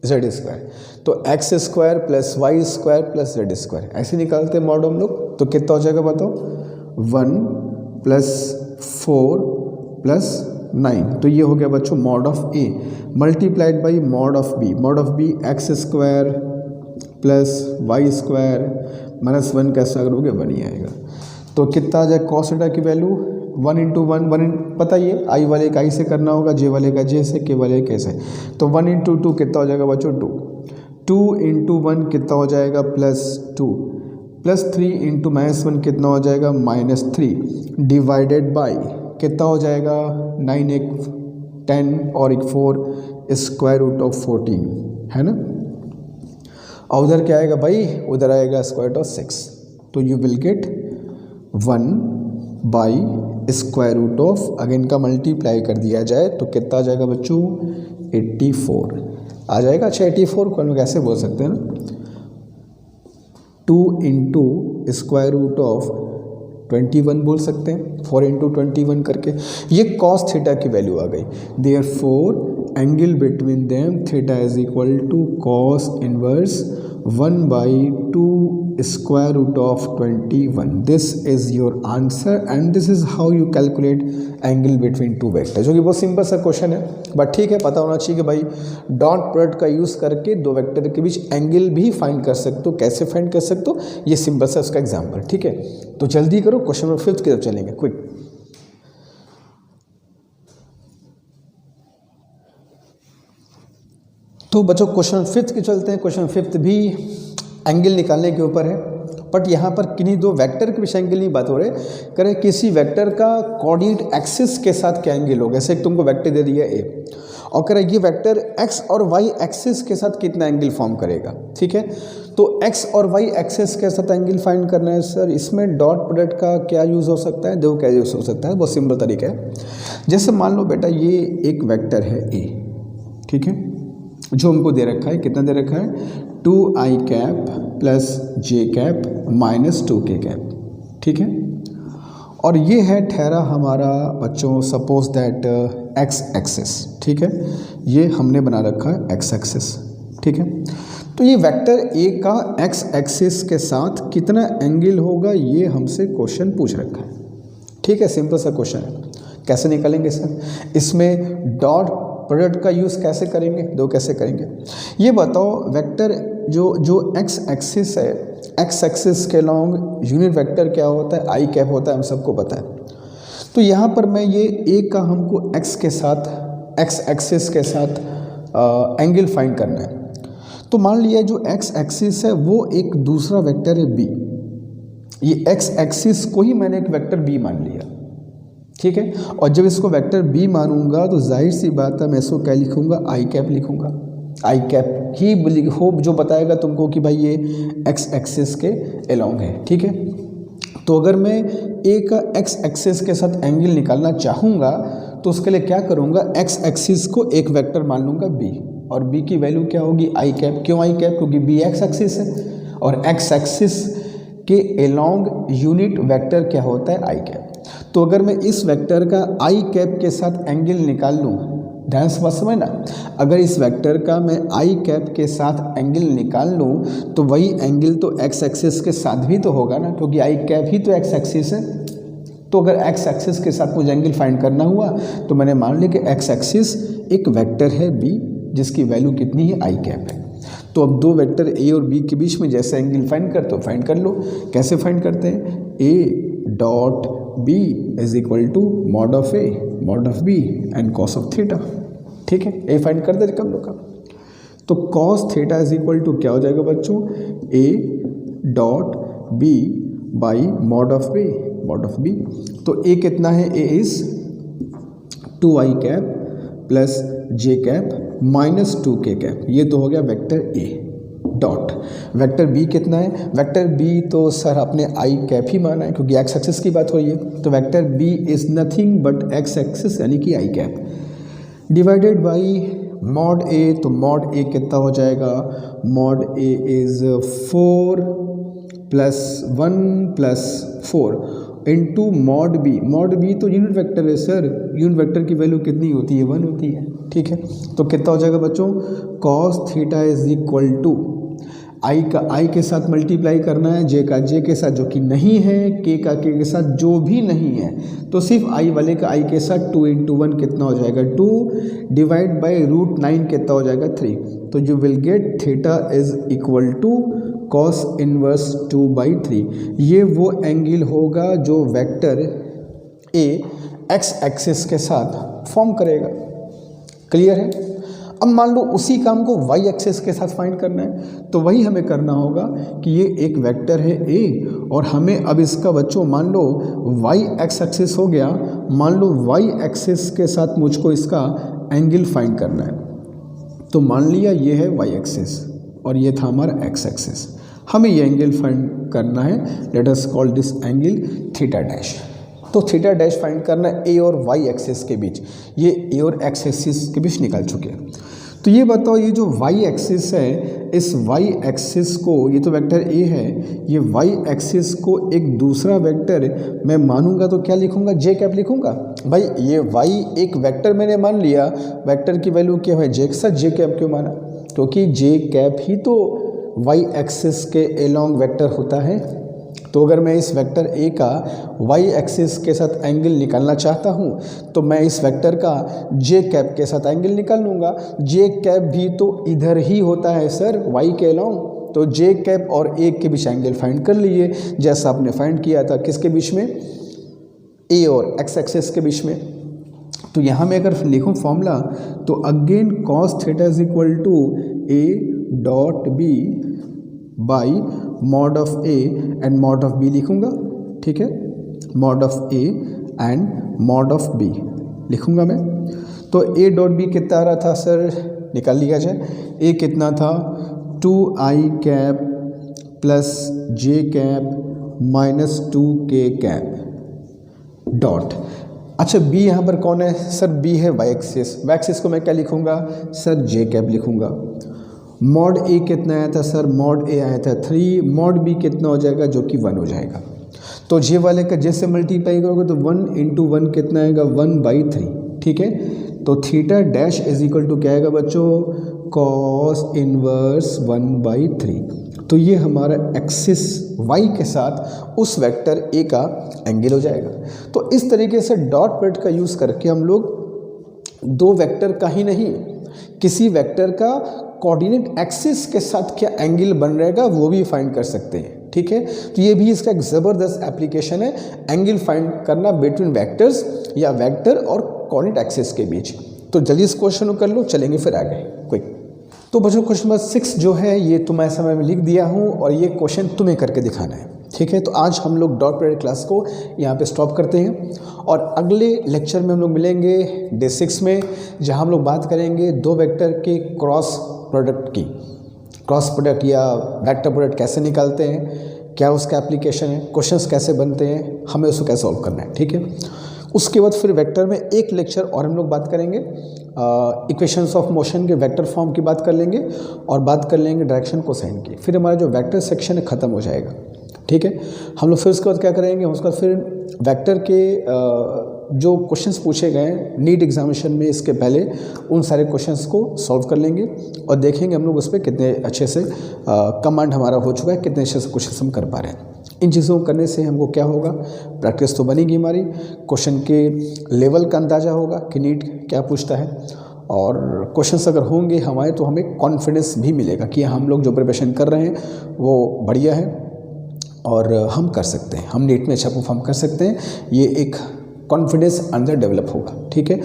जेड स्क्वायर। तो X square plus Y square plus Z square ऐसे निकालते हैं मॉड हम लोग। तो कितना हो जाएगा बताओ, 1 प्लस 4 प्लस 9। तो ये हो गया बच्चों mod of A multiplied by mod of B. Mod of B x square plus Y square minus 1 कैसा करोगे 1 ही आएगा। तो कितना आ जाए कॉस थीटा की वैल्यू 1 इंटू 1 पता ही है, आई वाले का आई से करना होगा, जे वाले का जे से, के वाले का के से। तो 1 इंटू 2 कितना हो जाएगा बच्चों 2। 2 इंटू 1 कितना हो जाएगा +2 प्लस 3 इंटू -1 कितना हो जाएगा -3 डिवाइडेड बाई कितना हो जाएगा 9 एक 10 और एक 4 स्क्वायर रूट ऑफ 14 है ना। और उधर क्या आएगा भाई, उधर आएगा स्क्वायर रूट ऑफ 6। तो you will get 1 by square root of, again का मल्टीप्लाई कर दिया जाए तो कितना आ जाएगा बच्चों 84 आ जाएगा। अच्छा 84 को हम लोग ऐसे बोल सकते हैं ना 2 इंटू स्क्वायर रूट ऑफ 21 बोल सकते हैं, 4 इंटू 21 करके। ये कॉस थीटा की वैल्यू आ गई। Therefore angle between them theta is equal to cos inverse 1/2 square root of 21। This is your answer and this is how you calculate angle between two vector, जो कि बहुत simple सा question है। But ठीक है, पता होना चाहिए कि भाई डॉट प्रोडक्ट का यूज़ करके दो वेक्टर के बीच एंगल भी फाइंड कर सकते हो। कैसे फाइंड कर सकते हो, ये सिंपल सा उसका एग्जाम्पल। ठीक है, तो जल्दी करो, क्वेश्चन नंबर 5 की तरफ चलेंगे क्विक। तो बच्चों क्वेश्चन 5 की चलते हैं। क्वेश्चन 5 भी एंगल निकालने के ऊपर है, बट यहाँ पर किन्हीं दो वेक्टर के बीच एंगल नहीं बात हो रही, करें किसी वेक्टर का कोऑर्डिनेट एक्सिस के साथ क्या एंगल होगा। जैसे तुमको वेक्टर दे दिया ए और कह रहा है ये वेक्टर एक्स और वाई एक्सिस के साथ कितना एंगल फॉर्म करेगा। ठीक है, तो एक्स और वाई एक्सिस के साथ एंगल फाइंड करना है सर। इसमें डॉट प्रोडक्ट का क्या यूज़ हो सकता है, देखो क्या यूज़ हो सकता है, बहुत सिंपल तरीका है। जैसे मान लो बेटा ये एक वेक्टर है ए, ठीक है, जो हमको दे रखा है, कितना दे रखा है 2i cap plus j cap minus 2k cap. ठीक है, और ये है ठहरा हमारा बच्चों सपोज दैट एक्स एक्सिस। ठीक है, ये हमने बना रखा है एक्स एक्सिस। ठीक है, तो ये वेक्टर ए का एक्स एक्सिस के साथ कितना एंगल होगा, ये हमसे क्वेश्चन पूछ रखा है। ठीक है, सिंपल सा क्वेश्चन है। कैसे निकालेंगे सर, इसमें डॉट प्रोडक्ट का यूज़ कैसे करेंगे, दो कैसे करेंगे ये बताओ। वेक्टर जो एक्स एक्सिस है, एक्स एक्सिस के लॉन्ग यूनिट वेक्टर क्या होता है, आई कैप होता है, हम सबको पता है। तो यहाँ पर मैं ये ए का हमको एक्स के साथ, एक्स एक्सिस के साथ एंगल फाइंड करना है। तो मान लिया जो एक्स एक्सिस है वो एक दूसरा वेक्टर है बी, ये एक्स एक्सिस को ही मैंने एक वेक्टर बी मान लिया। ठीक है, और जब इसको वेक्टर बी मानूंगा तो जाहिर सी बात है मैं इसको क्या लिखूंगा, आई कैप लिखूंगा। आई कैप ही होप जो बताएगा तुमको कि भाई ये एक्स एक्सिस के अलोंग है। ठीक है, तो अगर मैं ए का एक्स एक्सिस के साथ एंगल निकालना चाहूँगा तो उसके लिए क्या करूँगा, एक्स एक्सिस को एक वेक्टर मान लूँगा बी, और बी की वैल्यू क्या होगी आई कैप। क्यों आई कैप, क्योंकि बी एक्स एक्सिस है और एक्स एक्सिस के अलोंग यूनिट वेक्टर क्या होता है, आई कैप। तो अगर मैं इस वेक्टर का आई कैप के साथ एंगल निकाल लूँ, ध्यान से बात समझ ना, अगर इस वेक्टर का मैं आई कैप के साथ एंगल निकाल लूँ तो वही एंगल तो एक्स एक्सिस के साथ भी तो होगा ना, क्योंकि आई कैप ही तो एक्स एक्सिस है। तो अगर एक्स एक्सिस के साथ मुझे एंगल फाइंड करना हुआ तो मैंने मान लिया कि एक्स एक्सिस एक वेक्टर है बी जिसकी वैल्यू कितनी है, आई कैप है। तो अब दो वेक्टर ए और बी के बीच में जैसे एंगल फाइंड करते हो फाइंड कर लो। कैसे फाइंड करते हैं, A dot B is equal to mod of A mod of B and cos of theta. ठीक है, ए फाइंड कर दे कम लोग का। तो cos theta is equal to क्या हो जाएगा बच्चों, a dot B by mod of A mod of b. तो ए कितना है, a is 2i cap plus j cap minus 2k cap. ये तो हो गया vector a dot vector b कितना है, वेक्टर बी तो सर आपने आई कैप ही माना है क्योंकि एक्स एक्सिस की बात हो रही है, तो vector B is nothing but X axis यानी कि I cap divided by mod A, तो मॉड ए कितना हो जाएगा, mod A is 4 + 1 + 4 into mod B तो यूनिट वेक्टर है सर, यूनिट वेक्टर की वैल्यू कितनी होती है, 1 होती है, ठीक है। तो कितना हो जाएगा बच्चों, cos theta is equal to i का आई के साथ मल्टीप्लाई करना है, जे का जे के साथ जो कि नहीं है, के का के साथ जो भी नहीं है, तो सिर्फ आई वाले का आई के साथ 2 × 1 कितना हो जाएगा 2 डिवाइड बाई √9 कितना हो जाएगा 3, तो you will get theta is equal to cos inverse 2/3। ये वो एंगल होगा जो वेक्टर ए एक्स एक्सिस के साथ फॉर्म करेगा। क्लियर है। अब मान लो उसी काम को वाई एक्सिस के साथ फाइंड करना है, तो वही हमें करना होगा कि ये एक वेक्टर है ए और हमें अब इसका बच्चों मान लो वाई एक्स एक्सिस हो गया, मान लो वाई एक्सिस के साथ मुझको इसका एंगल फाइंड करना है, तो मान लिया ये है वाई एक्सिस और ये था हमारा एक्स एक्सिस, हमें ये एंगल फाइंड करना है, let us call this angle theta dash. तो थीटा डैश फाइंड करना है ए और वाई एक्सिस के बीच, ये ए और एक्स एक्सिस के बीच निकल चुके हैं। तो ये बताओ ये जो वाई एक्सिस है, इस वाई एक्सिस को, ये तो वेक्टर ए है, ये वाई एक्सिस को एक दूसरा वेक्टर मैं मानूंगा तो क्या लिखूंगा, जे कैप लिखूंगा। भाई ये वाई एक वेक्टर मैंने मान लिया, वेक्टर की वैल्यू क्या है जे के साथ, जे कैप क्यों माना, क्योंकि जे कैप ही तो वाई एक्सिस के एलोंग वेक्टर होता है। तो अगर मैं इस वेक्टर ए का वाई एक्सिस के साथ एंगल निकालना चाहता हूँ तो मैं इस वेक्टर का जे कैप के साथ एंगल निकाल लूँगा। जे कैप भी तो इधर ही होता है सर, वाई के अलोंग, तो जे कैप और ए के बीच एंगल फाइंड कर लीजिए, जैसा आपने फाइंड किया था किसके बीच में, ए और एक्स एक्सिस के बीच में। तो यहाँ मैं अगर लिखूँ फॉर्मूला, तो again cos theta is equal to A dot B by mod of A and mod of B लिखूंगा, ठीक है, mod of A and mod of B लिखूंगा मैं। तो ए डॉट बी कितना आ रहा था सर, निकाल लिया जाए, ए कितना था 2i cap plus j cap minus 2k cap dot. अच्छा बी यहाँ पर कौन है सर, बी है वाई एक्सिस, वाई एक्सिस को मैं क्या लिखूंगा सर, जे कैप लिखूंगा। मॉड ए कितना आया था सर, मॉड ए आया था 3, मॉड बी कितना हो जाएगा जो कि 1 हो जाएगा। तो जे वाले का जैसे मल्टीप्लाई करोगे तो 1 × 1 कितना आएगा 1/3, ठीक है। तो theta dash is equal to क्या आएगा बच्चों, cos इनवर्स 1/3। तो ये हमारा एक्सिस वाई के साथ उस वेक्टर ए का एंगल हो जाएगा। तो इस तरीके से डॉट प्रोडक्ट का यूज़ करके हम लोग दो वेक्टर का ही नहीं, किसी वेक्टर का कोऑर्डिनेट एक्सिस के साथ क्या एंगल बन रहेगा वो भी फाइंड कर सकते हैं, ठीक है। तो ये भी इसका एक ज़बरदस्त एप्लीकेशन है, एंगल फाइंड करना बिटवीन वेक्टर्स या वेक्टर और कोऑर्डिनेट एक्सिस के बीच। तो जल्दी इस क्वेश्चन को कर लो, चलेंगे फिर आगे क्विक। तो बच्चों क्वेश्चन नंबर 6 जो है ये तुम्हें समय में लिख दिया हूँ और ये क्वेश्चन तुम्हें करके दिखाना है, ठीक है। तो आज हम लोग डॉट प्रोडक्ट क्लास को यहाँ पे स्टॉप करते हैं और अगले लेक्चर में हम लोग मिलेंगे डे 6 में, जहाँ हम लोग बात करेंगे दो वेक्टर के क्रॉस प्रोडक्ट की, क्रॉस प्रोडक्ट या वेक्टर प्रोडक्ट कैसे निकालते हैं, क्या उसका एप्लीकेशन है, क्वेश्चंस कैसे बनते हैं, हमें उसको कैसे सॉल्व करना है, ठीक है। उसके बाद फिर वेक्टर में एक लेक्चर और हम लोग बात करेंगे इक्वेशंस ऑफ मोशन के वेक्टर फॉर्म की बात कर लेंगे और बात कर लेंगे डायरेक्शन कोसाइन की। फिर हमारा जो वेक्टर सेक्शन है ख़त्म हो जाएगा, ठीक है। हम लोग फिर उसके बाद क्या करेंगे, उसके बाद फिर वेक्टर के जो क्वेश्चंस पूछे गए नीट एग्जामिनेशन में इसके पहले उन सारे क्वेश्चंस को सॉल्व कर लेंगे और देखेंगे हम लोग उस पर कितने अच्छे से कमांड हमारा हो चुका है, कितने अच्छे से क्वेश्चंस हम कर पा रहे हैं। इन चीज़ों को करने से हमको क्या होगा, प्रैक्टिस तो बनेगी हमारी, क्वेश्चन के लेवल का अंदाज़ा होगा कि नीट क्या पूछता है, और क्वेश्चंस अगर होंगे हमारे तो हमें कॉन्फिडेंस भी मिलेगा कि हम लोग जो प्रिपरेशन कर रहे हैं वो बढ़िया है और हम कर सकते हैं, हम नीट में अच्छा परफॉर्म कर सकते हैं। ये एक कॉन्फिडेंस अंदर डेवलप होगा, ठीक है।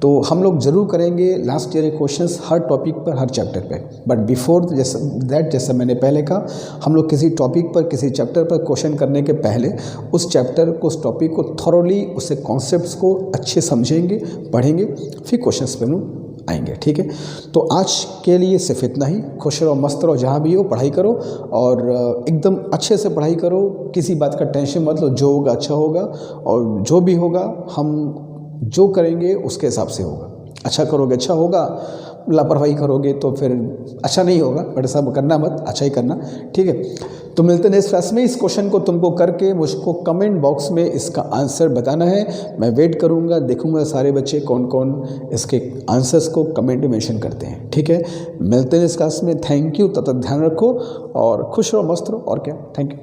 तो हम लोग ज़रूर करेंगे लास्ट ईयर के क्वेश्चंस हर टॉपिक पर, हर चैप्टर पे, बट बिफोर जैसा मैंने पहले कहा, हम लोग किसी टॉपिक पर, किसी चैप्टर पर क्वेश्चन करने के पहले उस चैप्टर को, उस टॉपिक को थॉरोली, उससे कॉन्सेप्ट्स को अच्छे समझेंगे, पढ़ेंगे, फिर क्वेश्चंस पे हम लोग आएंगे। ठीक है, तो आज के लिए सिर्फ इतना ही। खुश रहो, मस्त रहो, जहाँ भी हो पढ़ाई करो और एकदम अच्छे से पढ़ाई करो, किसी बात का टेंशन मत लो, जो होगा अच्छा होगा और जो भी होगा हम जो करेंगे उसके हिसाब से होगा। अच्छा करोगे अच्छा होगा, लापरवाही करोगे तो फिर अच्छा नहीं होगा, बट सब करना मत, अच्छा ही करना। ठीक है, तो मिलते हैं नेक्स्ट क्लास में। इस क्वेश्चन को तुमको करके मुझको कमेंट बॉक्स में इसका आंसर बताना है। मैं वेट करूंगा, देखूंगा सारे बच्चे कौन कौन इसके आंसर्स को कमेंट में मेंशन करते हैं। ठीक है, मिलते हैं इस क्लास में। थैंक यू, तब तक ध्यान रखो और खुश रहो, मस्त रहो और क्या। Thank you.